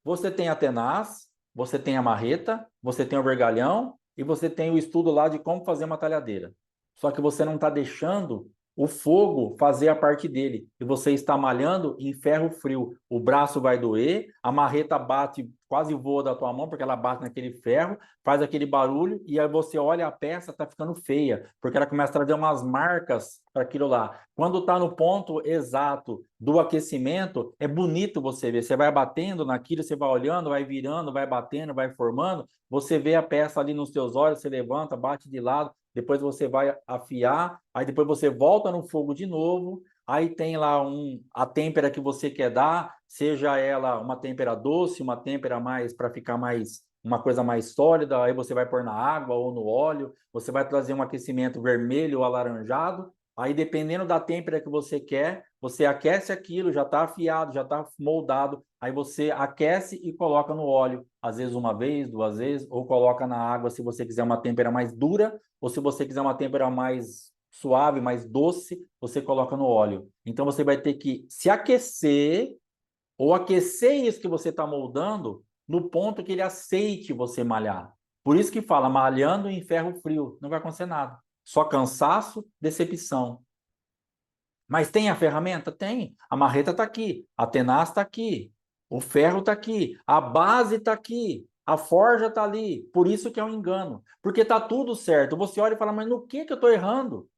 você tem a tenaz, você tem a marreta, você tem o vergalhão e você tem o estudo lá de como fazer uma talhadeira. Só que você não está deixando o fogo fazer a parte dele. E você está malhando em ferro frio. O braço vai doer, a marreta bate, quase voa da tua mão, porque ela bate naquele ferro, faz aquele barulho, e aí você olha a peça, está ficando feia, porque ela começa a trazer umas marcas para aquilo lá. Quando está no ponto exato do aquecimento, é bonito você ver. Você vai batendo naquilo, você vai olhando, vai virando, vai batendo, vai formando. Você vê a peça ali nos seus olhos, você levanta, bate de lado, depois você vai afiar, aí depois você volta no fogo de novo, aí tem lá a têmpera que você quer dar, seja ela uma têmpera doce, uma têmpera mais para ficar mais uma coisa mais sólida, aí você vai pôr na água ou no óleo, você vai trazer um aquecimento vermelho ou alaranjado, aí dependendo da têmpera que você quer, você aquece aquilo, já está afiado, já está moldado, aí você aquece e coloca no óleo, às vezes uma vez, duas vezes, ou coloca na água se você quiser uma têmpera mais dura, ou se você quiser uma têmpera mais suave, mais doce, você coloca no óleo. Então você vai ter que se aquecer ou aquecer isso que você está moldando no ponto que ele aceite você malhar. Por isso que fala, malhando em ferro frio, não vai acontecer nada. Só cansaço, decepção. Mas tem a ferramenta? Tem. A marreta está aqui, a tenaz está aqui, o ferro está aqui, a base está aqui, a forja está ali. Por isso que é um engano. Porque está tudo certo. Você olha e fala, mas no que eu estou errando?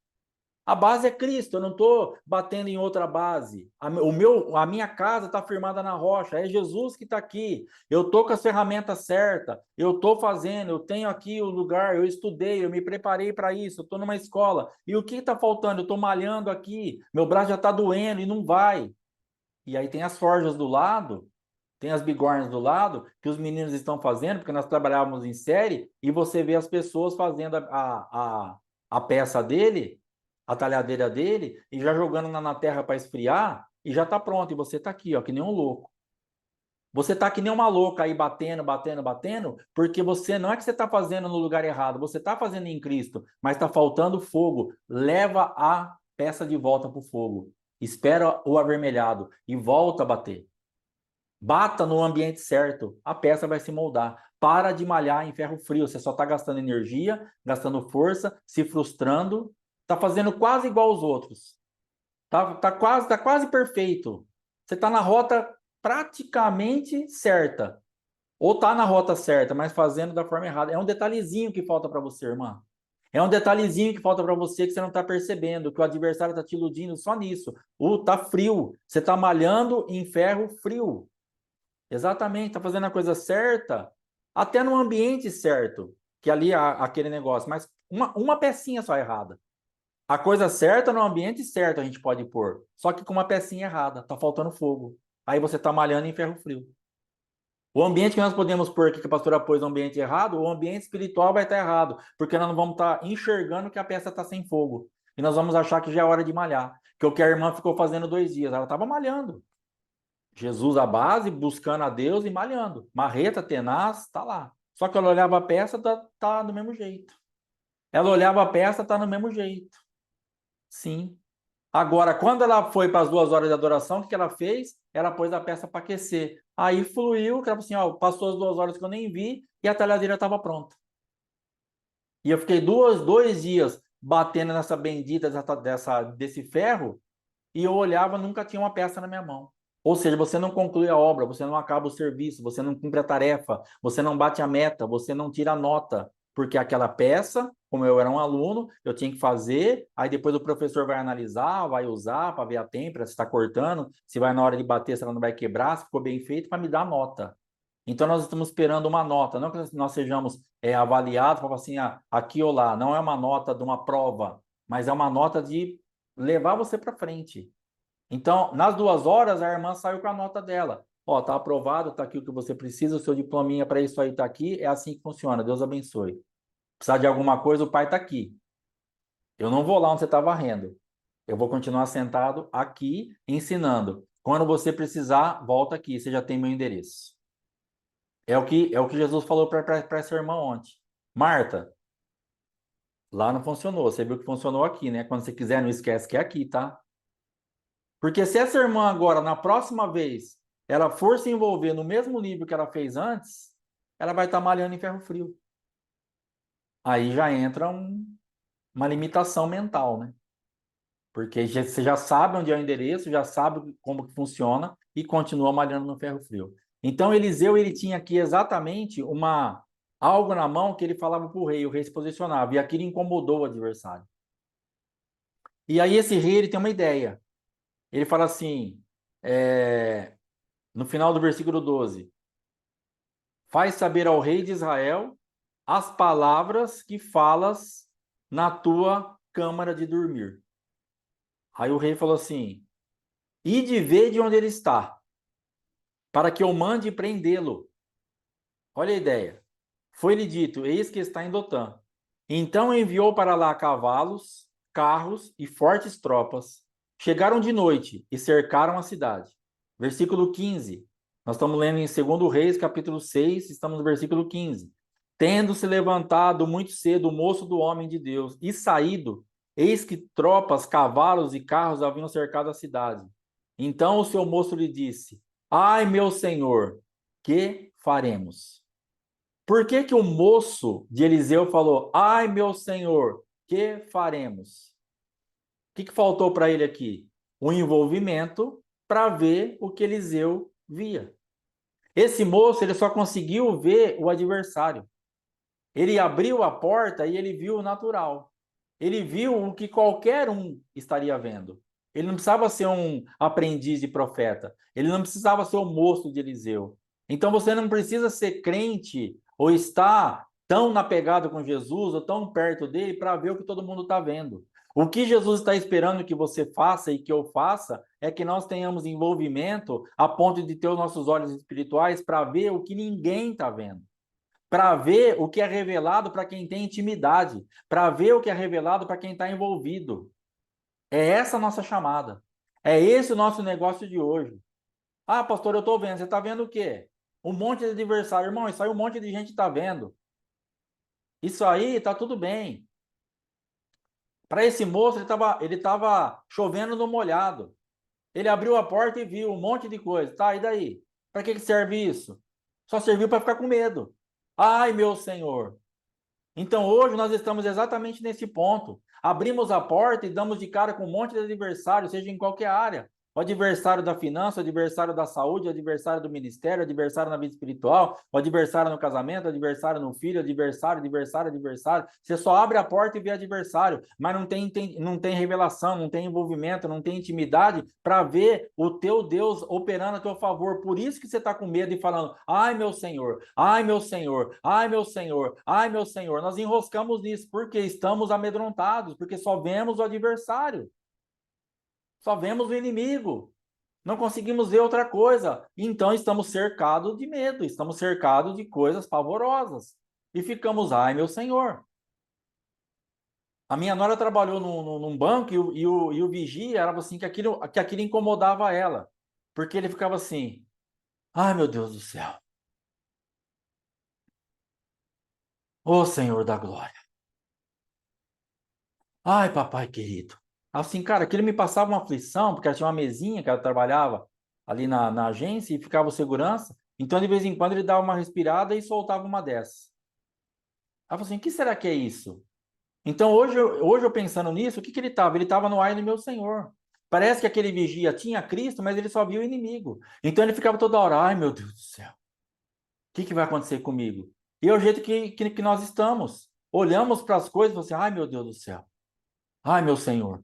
A base é Cristo, eu não estou batendo em outra base. A minha casa está firmada na rocha, é Jesus que está aqui. Eu estou com as ferramentas certas, eu estou fazendo, eu tenho aqui o lugar, eu estudei, eu me preparei para isso, eu estou numa escola. E o que está faltando? Eu estou malhando aqui, meu braço já está doendo e não vai. E aí tem as forjas do lado, tem as bigornas do lado, que os meninos estão fazendo, porque nós trabalhávamos em série, e você vê as pessoas fazendo a peça dele, a talhadeira dele, e já jogando na terra para esfriar, e já está pronto. E você está aqui, ó, que nem um louco. Você está que nem uma louca aí batendo, batendo, batendo, porque você não é que você está fazendo no lugar errado, você está fazendo em Cristo, mas está faltando fogo. Leva a peça de volta para o fogo. Espera o avermelhado e volta a bater. Bata no ambiente certo, a peça vai se moldar. Para de malhar em ferro frio, você só está gastando energia, gastando força, se frustrando, está fazendo quase igual aos outros. Tá quase perfeito. Você está na rota praticamente certa. Ou está na rota certa, mas fazendo da forma errada. É um detalhezinho que falta para você, irmã. É um detalhezinho que falta para você que você não está percebendo, que o adversário está te iludindo só nisso. Tá frio. Você está malhando em ferro frio. Exatamente, está fazendo a coisa certa, até no ambiente certo, que ali há aquele negócio, mas uma pecinha só errada. A coisa certa no ambiente certo a gente pode pôr, só que com uma pecinha errada, está faltando fogo. Aí você está malhando em ferro frio. O ambiente que nós podemos pôr aqui, que a pastora pôs no ambiente errado, o ambiente espiritual vai estar errado, porque nós não vamos estar enxergando que a peça está sem fogo. E nós vamos achar que já é hora de malhar. Que é o que a irmã ficou fazendo 2 dias, ela estava malhando. Jesus a base, buscando a Deus e malhando. Marreta, tenaz, tá lá. Só que ela olhava a peça, tá do mesmo jeito. Ela olhava a peça, tá no mesmo jeito. Sim. Agora, quando ela foi para as 2 horas de adoração, o que ela fez? Ela pôs a peça para aquecer. Aí fluiu, que ela falou assim, ó, passou as 2 horas que eu nem vi e a talhadeira estava pronta. E eu fiquei 2 dias batendo nessa bendita desse ferro e eu olhava, nunca tinha uma peça na minha mão. Ou seja, você não conclui a obra, você não acaba o serviço, você não cumpre a tarefa, você não bate a meta, você não tira a nota, porque aquela peça, como eu era um aluno, eu tinha que fazer, aí depois o professor vai analisar, vai usar para ver a têmpera, se está cortando, se vai na hora de bater, se ela não vai quebrar, se ficou bem feito, para me dar nota. Então, nós estamos esperando uma nota, não que nós sejamos avaliados, para assim, aqui ou lá, não é uma nota de uma prova, mas é uma nota de levar você para frente. Então, nas 2 horas, a irmã saiu com a nota dela. Ó, tá aprovado, tá aqui o que você precisa, o seu diplominha para isso aí tá aqui, é assim que funciona, Deus abençoe. Precisar de alguma coisa, o pai tá aqui. Eu não vou lá onde você está varrendo. Eu vou continuar sentado aqui ensinando. Quando você precisar, volta aqui, você já tem meu endereço. É o que Jesus falou para essa irmã ontem. Marta, lá não funcionou. Você viu que funcionou aqui, né? Quando você quiser, não esquece que é aqui, tá? Porque se essa irmã agora, na próxima vez, ela for se envolver no mesmo nível que ela fez antes, ela vai estar malhando em ferro frio. Aí já entra uma limitação mental, né? Porque você já sabe onde é o endereço, já sabe como que funciona e continua malhando no ferro frio. Então, Eliseu, ele tinha aqui exatamente algo na mão que ele falava para o rei se posicionava, e aquilo incomodou o adversário. E aí esse rei, ele tem uma ideia. Ele fala assim, no final do versículo 12, faz saber ao rei de Israel as palavras que falas na tua câmara de dormir. Aí o rei falou assim, ide ver de onde ele está, para que eu mande prendê-lo. Olha a ideia. Foi-lhe dito, eis que está em Dotã. Então enviou para lá cavalos, carros e fortes tropas. Chegaram de noite e cercaram a cidade. Versículo 15. Nós estamos lendo em 2 Reis, capítulo 6, estamos no versículo 15. Tendo se levantado muito cedo o moço do homem de Deus e saído, eis que tropas, cavalos e carros haviam cercado a cidade. Então o seu moço lhe disse, ai, meu senhor, que faremos? Por que que o moço de Eliseu falou, ai, meu senhor, que faremos? O que faltou para ele aqui? O envolvimento para ver o que Eliseu via. Esse moço, ele só conseguiu ver o adversário. Ele abriu a porta e ele viu o natural. Ele viu o que qualquer um estaria vendo. Ele não precisava ser um aprendiz de profeta. Ele não precisava ser o moço de Eliseu. Então você não precisa ser crente ou estar tão na pegada com Jesus ou tão perto dele para ver o que todo mundo está vendo. O que Jesus está esperando que você faça e que eu faça é que nós tenhamos envolvimento a ponto de ter os nossos olhos espirituais para ver o que ninguém está vendo, para ver o que é revelado para quem tem intimidade, para ver o que é revelado para quem está envolvido. É essa a nossa chamada. É esse o nosso negócio de hoje. Ah, pastor, eu estou vendo. Você está vendo o quê? Um monte de adversário. Irmão, isso aí um monte de gente está vendo. Isso aí está tudo bem. Para esse moço, ele tava chovendo no molhado. Ele abriu a porta e viu um monte de coisa. Tá, e daí? Para que serve isso? Só serviu para ficar com medo. Ai, meu Senhor. Então hoje nós estamos exatamente nesse ponto. Abrimos a porta e damos de cara com um monte de adversários, seja em qualquer área. O adversário da finança, o adversário da saúde, o adversário do ministério, o adversário na vida espiritual, o adversário no casamento, o adversário no filho, adversário. Você só abre a porta e vê adversário, mas não tem revelação, não tem envolvimento, não tem intimidade para ver o teu Deus operando a teu favor. Por isso que você está com medo e falando, ai meu Senhor, ai meu Senhor, ai meu Senhor, ai meu Senhor. Nós enroscamos nisso porque estamos amedrontados, porque só vemos o adversário. Só vemos o inimigo. Não conseguimos ver outra coisa. Então estamos cercados de medo, estamos cercados de coisas pavorosas. E ficamos, ai meu Senhor. A minha nora trabalhou num banco e o vigia era assim que aquilo incomodava ela. Porque ele ficava assim, ai meu Deus do céu. Ô Senhor da glória. Ai, papai querido. Assim, cara, aquilo me passava uma aflição, porque ela tinha uma mesinha que ela trabalhava ali na agência e ficava o segurança. Então, de vez em quando, ele dava uma respirada e soltava uma dessas. Ela falou assim: o que será que é isso? Então, hoje eu pensando nisso, o que ele estava? Ele estava no ai do meu Senhor. Parece que aquele vigia tinha Cristo, mas ele só via o inimigo. Então ele ficava toda hora, ai meu Deus do céu, o que vai acontecer comigo? E é o jeito que nós estamos. Olhamos para as coisas e falamos assim, ai meu Deus do céu, ai meu Senhor.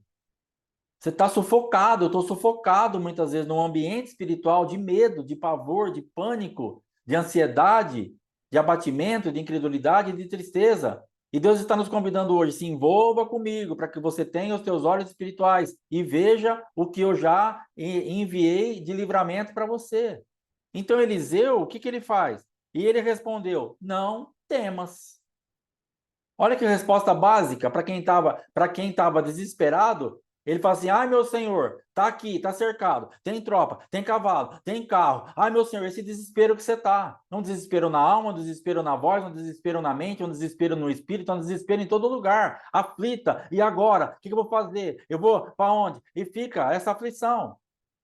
Você está sufocado, eu estou sufocado muitas vezes num ambiente espiritual de medo, de pavor, de pânico, de ansiedade, de abatimento, de incredulidade, de tristeza. E Deus está nos convidando hoje, se envolva comigo, para que você tenha os teus olhos espirituais e veja o que eu já enviei de livramento para você. Então, Eliseu, o que ele faz? E ele respondeu: não temas. Olha que resposta básica para quem estava desesperado. Ele fala assim: ai, meu senhor, tá aqui, tá cercado, tem tropa, tem cavalo, tem carro. Ai, meu senhor, esse desespero que você tá. Um desespero na alma, um desespero na voz, um desespero na mente, um desespero no espírito, um desespero em todo lugar. Aflita. E agora? O que eu vou fazer? Eu vou para onde? E fica essa aflição.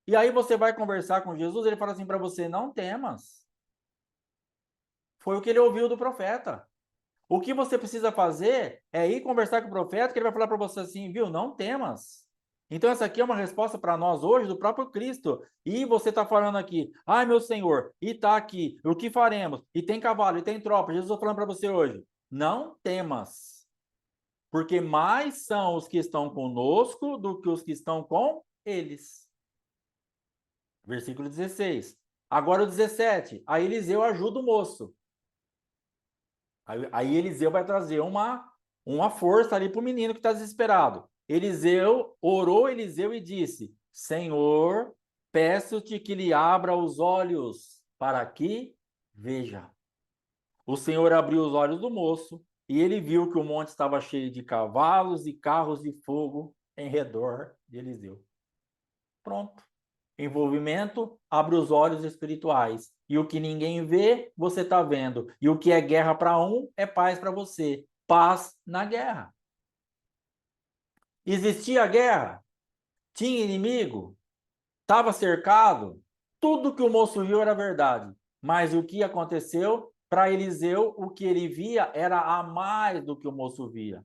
E aí você vai conversar com Jesus, ele fala assim para você: não temas. Foi o que ele ouviu do profeta. O que você precisa fazer é ir conversar com o profeta, que ele vai falar para você assim, viu? Não temas. Então, essa aqui é uma resposta para nós hoje do próprio Cristo. E você está falando aqui, ai meu Senhor, e está aqui, o que faremos? E tem cavalo, e tem tropa. Jesus está falando para você hoje, não temas, porque mais são os que estão conosco do que os que estão com eles. Versículo 16. Agora o 17. Aí Eliseu ajuda o moço. Aí Eliseu vai trazer uma força ali para o menino que está desesperado. Orou Eliseu e disse: Senhor, peço-te que lhe abra os olhos para que veja. O Senhor abriu os olhos do moço e ele viu que o monte estava cheio de cavalos e carros de fogo em redor de Eliseu. Pronto. Envolvimento abre os olhos espirituais. E o que ninguém vê, você está vendo. E o que é guerra para um, é paz para você. Paz na guerra. Existia guerra? Tinha inimigo? Estava cercado? Tudo que o moço viu era verdade. Mas o que aconteceu? Para Eliseu, o que ele via era a mais do que o moço via.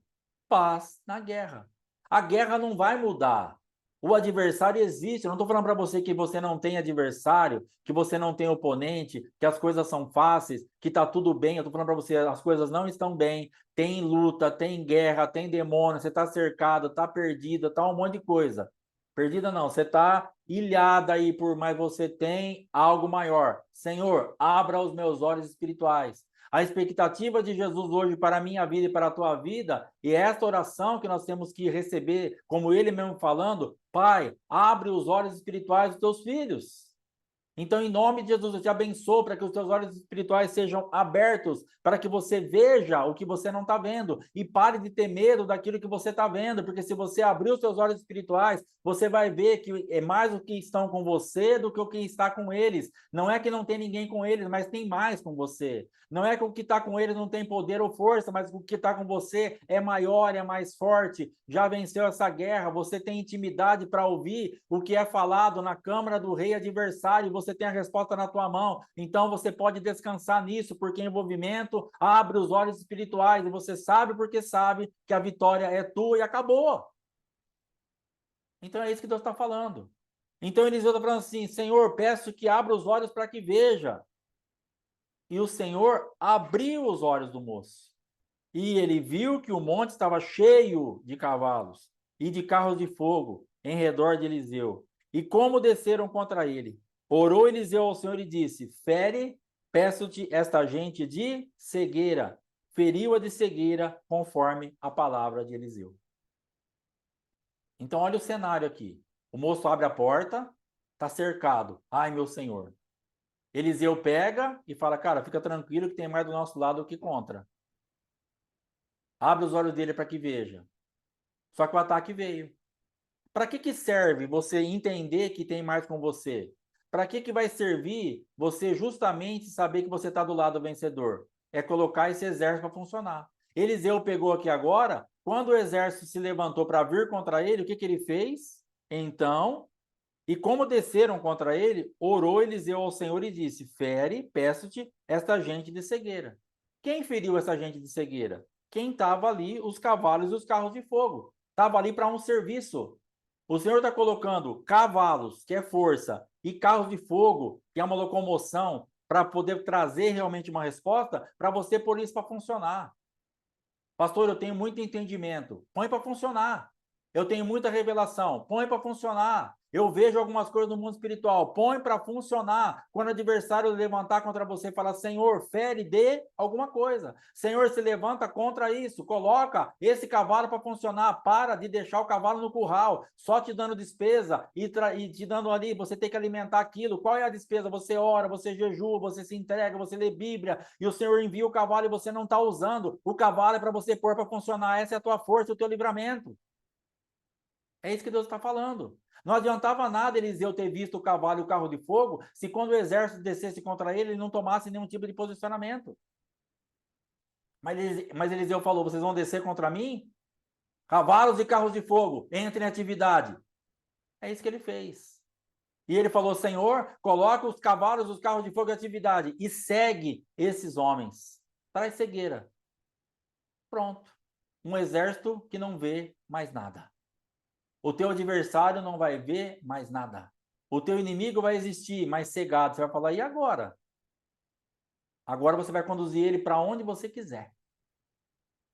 Paz na guerra. A guerra não vai mudar. O adversário existe. Eu não estou falando para você que você não tem adversário, que você não tem oponente, que as coisas são fáceis, que está tudo bem. Eu estou falando para você, as coisas não estão bem. Tem luta, tem guerra, tem demônio, você está cercado, está perdida, está um monte de coisa. Perdida não, você está ilhada aí mas você tem algo maior. Senhor, abra os meus olhos espirituais. A expectativa de Jesus hoje para a minha vida e para a tua vida, e esta oração que nós temos que receber, como ele mesmo falando, Pai, abre os olhos espirituais dos teus filhos. Então, em nome de Jesus, eu te abençoo para que os teus olhos espirituais sejam abertos, para que você veja o que você não está vendo e pare de ter medo daquilo que você está vendo, porque se você abrir os seus olhos espirituais, você vai ver que é mais o que estão com você do que o que está com eles. Não é que não tem ninguém com eles, mas tem mais com você. Não é que o que está com eles não tem poder ou força, mas o que está com você é maior, é mais forte, já venceu essa guerra, você tem intimidade para ouvir o que é falado na câmara do rei adversário, você tem a resposta na tua mão, então você pode descansar nisso, porque envolvimento abre os olhos espirituais, e você sabe porque sabe que a vitória é tua e acabou. Então é isso que Deus está falando. Então Eliseu está falando assim, Senhor, peço que abra os olhos para que veja. E o Senhor abriu os olhos do moço. E ele viu que o monte estava cheio de cavalos e de carros de fogo em redor de Eliseu. E como desceram contra ele? Orou Eliseu ao Senhor e disse: Fere, peço-te esta gente de cegueira. Feriu-a de cegueira, conforme a palavra de Eliseu. Então, olha o cenário aqui. O moço abre a porta, está cercado. Ai, meu Senhor. Eliseu pega e fala: Cara, fica tranquilo que tem mais do nosso lado do que contra. Abre os olhos dele para que veja. Só que o ataque veio. Para que serve você entender que tem mais com você? Para que vai servir você justamente saber que você está do lado vencedor? É colocar esse exército para funcionar. Eliseu pegou aqui agora, quando o exército se levantou para vir contra ele, o que ele fez? Então, e como desceram contra ele, orou Eliseu ao Senhor e disse: Fere, peço-te, esta gente de cegueira. Quem feriu essa gente de cegueira? Quem estava ali, os cavalos e os carros de fogo. Estava ali para um serviço. O Senhor está colocando cavalos, que é força, e carros de fogo, que é uma locomoção, para poder trazer realmente uma resposta, para você pôr isso para funcionar. Pastor, eu tenho muito entendimento. Põe para funcionar. Eu tenho muita revelação. Põe para funcionar. Eu vejo algumas coisas no mundo espiritual. Põe para funcionar. Quando o adversário levantar contra você e falar, Senhor, fere, dê alguma coisa. Senhor, se levanta contra isso. Coloca esse cavalo para funcionar. Para de deixar o cavalo no curral, só te dando despesa e te dando ali, você tem que alimentar aquilo. Qual é a despesa? Você ora, você jejua, você se entrega, você lê Bíblia, e o Senhor envia o cavalo e você não está usando. O cavalo é para você pôr para funcionar. Essa é a tua força, o teu livramento. É isso que Deus está falando. Não adiantava nada Eliseu ter visto o cavalo e o carro de fogo, se quando o exército descesse contra ele, ele não tomasse nenhum tipo de posicionamento. Mas Eliseu falou, vocês vão descer contra mim? Cavalos e carros de fogo, entrem em atividade. É isso que ele fez. E ele falou, Senhor, coloca os cavalos, os carros de fogo em atividade e segue esses homens. Traz cegueira. Pronto. Um exército que não vê mais nada. O teu adversário não vai ver mais nada. O teu inimigo vai existir, mas cegado. Você vai falar, e agora? Agora você vai conduzir ele para onde você quiser.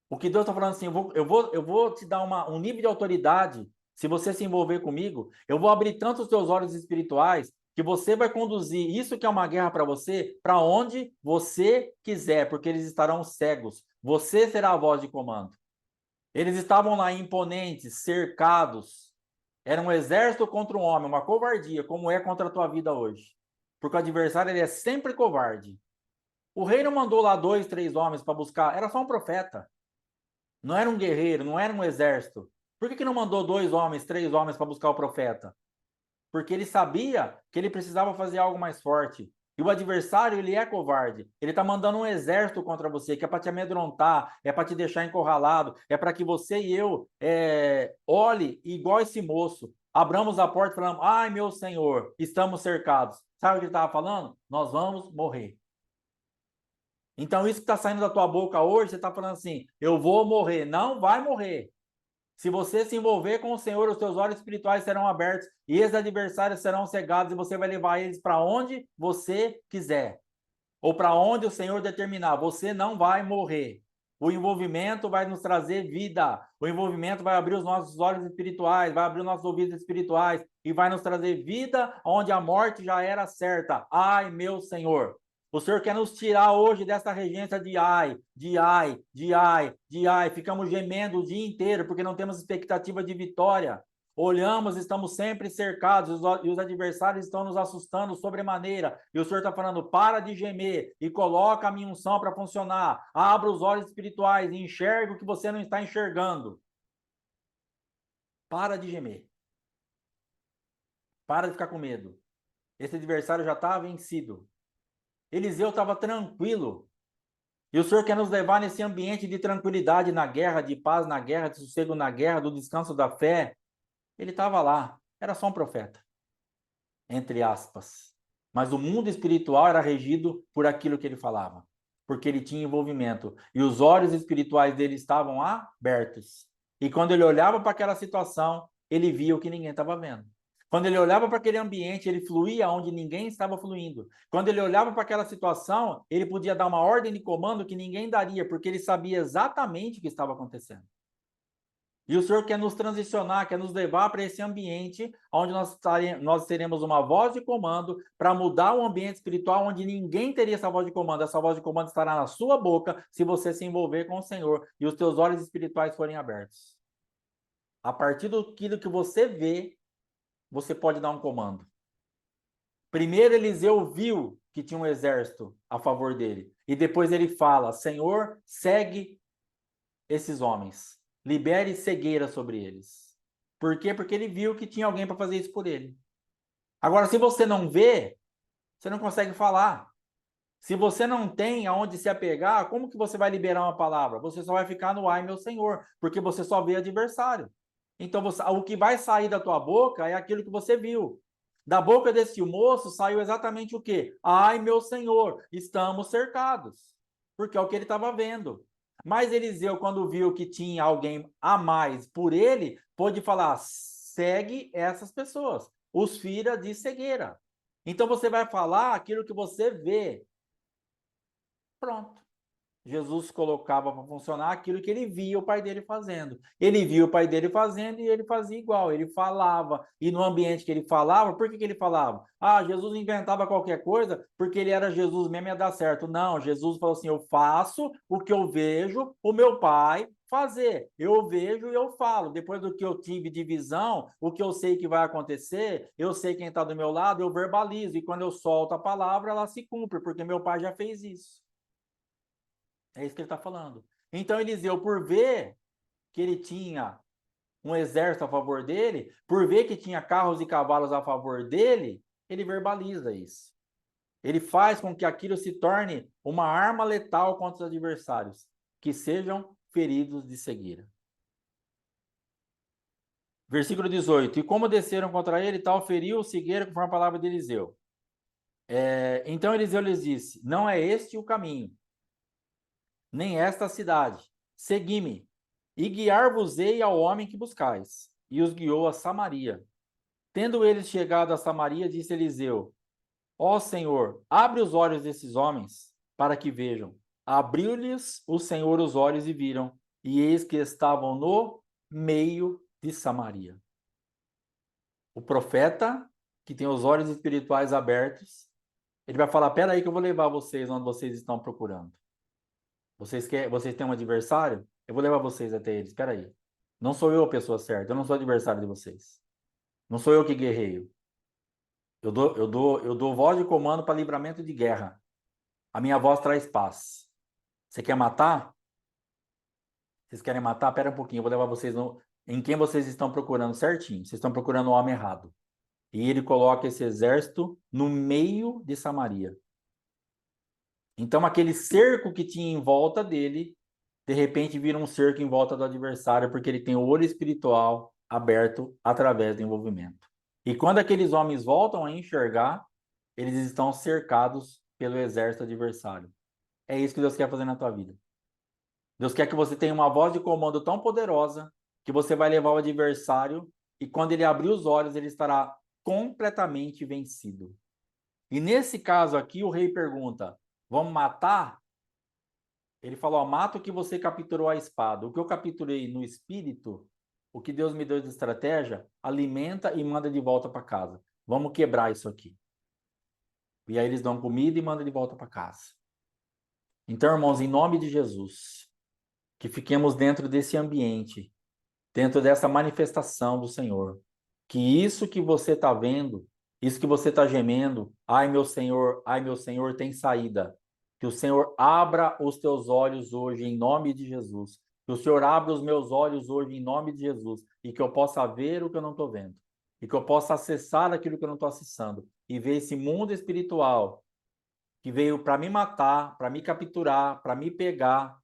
O que Deus está falando assim, eu vou te dar um nível de autoridade, se você se envolver comigo, eu vou abrir tanto os teus olhos espirituais, que você vai conduzir isso que é uma guerra para você, para onde você quiser, porque eles estarão cegos. Você será a voz de comando. Eles estavam lá imponentes, cercados. Era um exército contra um homem, uma covardia, como é contra a tua vida hoje. Porque o adversário ele é sempre covarde. O rei não mandou lá 2, 3 homens para buscar, era só um profeta. Não era um guerreiro, não era um exército. Por que não mandou 2 homens, 3 homens para buscar o profeta? Porque ele sabia que ele precisava fazer algo mais forte. E o adversário, ele é covarde. Ele está mandando um exército contra você, que é para te amedrontar, é para te deixar encurralado, é para que você e eu olhe igual esse moço. Abramos a porta e falamos, ai meu Senhor, estamos cercados. Sabe o que ele estava falando? Nós vamos morrer. Então isso que está saindo da tua boca hoje, você está falando assim, eu vou morrer. Não vai morrer. Se você se envolver com o Senhor, os teus olhos espirituais serão abertos e esses adversários serão cegados e você vai levar eles para onde você quiser. Ou para onde o Senhor determinar. Você não vai morrer. O envolvimento vai nos trazer vida. O envolvimento vai abrir os nossos olhos espirituais, vai abrir os nossos ouvidos espirituais e vai nos trazer vida onde a morte já era certa. Ai, meu Senhor. O Senhor quer nos tirar hoje dessa regência de ai, de ai, de ai, de ai. Ficamos gemendo o dia inteiro porque não temos expectativa de vitória. Olhamos, estamos sempre cercados e os adversários estão nos assustando sobremaneira. E o Senhor está falando, para de gemer e coloca a minha unção para funcionar. Abra os olhos espirituais e enxerga o que você não está enxergando. Para de gemer. Para de ficar com medo. Esse adversário já está vencido. Eliseu estava tranquilo. E o Senhor quer nos levar nesse ambiente de tranquilidade na guerra, de paz na guerra, de sossego na guerra, do descanso da fé. Ele estava lá. Era só um profeta. Entre aspas. Mas o mundo espiritual era regido por aquilo que ele falava, porque ele tinha envolvimento. E os olhos espirituais dele estavam abertos. E quando ele olhava para aquela situação, ele via o que ninguém estava vendo. Quando ele olhava para aquele ambiente, ele fluía onde ninguém estava fluindo. Quando ele olhava para aquela situação, ele podia dar uma ordem de comando que ninguém daria, porque ele sabia exatamente o que estava acontecendo. E o Senhor quer nos transicionar, quer nos levar para esse ambiente onde nós teremos uma voz de comando para mudar o ambiente espiritual onde ninguém teria essa voz de comando. Essa voz de comando estará na sua boca se você se envolver com o Senhor e os teus olhos espirituais forem abertos. A partir daquilo que você vê, você pode dar um comando. Primeiro Eliseu viu que tinha um exército a favor dele. E depois ele fala, Senhor, segue esses homens. Libere cegueira sobre eles. Por quê? Porque ele viu que tinha alguém para fazer isso por ele. Agora, se você não vê, você não consegue falar. Se você não tem aonde se apegar, como que você vai liberar uma palavra? Você só vai ficar no ai, meu Senhor, porque você só vê adversário. Então, o que vai sair da tua boca é aquilo que você viu. Da boca desse moço saiu exatamente o quê? Ai, meu Senhor, estamos cercados. Porque é o que ele estava vendo. Mas Eliseu, quando viu que tinha alguém a mais por ele, pôde falar, segue essas pessoas, os filhos de cegueira. Então você vai falar aquilo que você vê. Pronto. Jesus colocava para funcionar aquilo que ele via o pai dele fazendo. Ele via o pai dele fazendo e ele fazia igual. Ele falava. E no ambiente que ele falava, por que ele falava? Ah, Jesus inventava qualquer coisa porque ele era Jesus mesmo, ia dar certo. Não, Jesus falou assim: eu faço o que eu vejo o meu pai fazer. Eu vejo e eu falo. Depois do que eu tive de visão, o que eu sei que vai acontecer, eu sei quem está do meu lado, eu verbalizo. E quando eu solto a palavra, ela se cumpre, porque meu pai já fez isso. É isso que ele está falando. Então, Eliseu, por ver que ele tinha um exército a favor dele, por ver que tinha carros e cavalos a favor dele, ele verbaliza isso. Ele faz com que aquilo se torne uma arma letal contra os adversários, que sejam feridos de cegueira. Versículo 18. E como desceram contra ele, tal feriu o cegueira conforme a palavra de Eliseu. Então Eliseu lhes disse: não é este o caminho, nem esta cidade. Segui-me, e guiar-vos-ei ao homem que buscais. E os guiou a Samaria. Tendo eles chegado a Samaria, disse Eliseu: ó Senhor, abre os olhos desses homens, para que vejam. Abriu-lhes o Senhor os olhos e viram, e eis que estavam no meio de Samaria. O profeta, que tem os olhos espirituais abertos, ele vai falar: peraí que eu vou levar vocês onde vocês estão procurando. Vocês têm um adversário? Eu vou levar vocês até eles. Espera aí. Não sou eu a pessoa certa. Eu não sou adversário de vocês. Não sou eu que guerreio. Eu dou voz de comando para livramento de guerra. A minha voz traz paz. Você quer matar? Vocês querem matar? Espera um pouquinho. Eu vou levar vocês em quem vocês estão procurando certinho. Vocês estão procurando o homem errado. E ele coloca esse exército no meio de Samaria. Então, aquele cerco que tinha em volta dele, de repente vira um cerco em volta do adversário, porque ele tem o olho espiritual aberto através do envolvimento. E quando aqueles homens voltam a enxergar, eles estão cercados pelo exército adversário. É isso que Deus quer fazer na tua vida. Deus quer que você tenha uma voz de comando tão poderosa que você vai levar o adversário e quando ele abrir os olhos, ele estará completamente vencido. E nesse caso aqui, o rei pergunta: vamos matar? Ele falou: ó, mata o que você capturou a espada. O que eu capturei no espírito, o que Deus me deu de estratégia, alimenta e manda de volta para casa. Vamos quebrar isso aqui. E aí eles dão comida e mandam de volta para casa. Então, irmãos, em nome de Jesus, que fiquemos dentro desse ambiente, dentro dessa manifestação do Senhor. Que isso que você está vendo, isso que você está gemendo, ai meu Senhor, tem saída. Que o Senhor abra os teus olhos hoje em nome de Jesus. Que o Senhor abra os meus olhos hoje em nome de Jesus. E que eu possa ver o que eu não estou vendo. E que eu possa acessar aquilo que eu não estou acessando. E ver esse mundo espiritual que veio para me matar, para me capturar, para me pegar,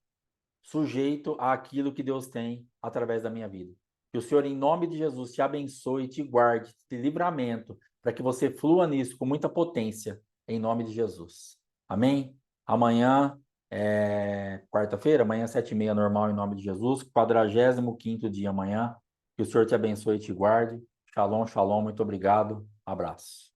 sujeito àquilo que Deus tem através da minha vida. Que o Senhor, em nome de Jesus, te abençoe, te guarde, te dê livramento, para que você flua nisso com muita potência, em nome de Jesus. Amém? Amanhã é quarta-feira, amanhã 7h30, normal, em nome de Jesus. 45º dia amanhã. Que o Senhor te abençoe e te guarde. Shalom, shalom, muito obrigado. Abraço.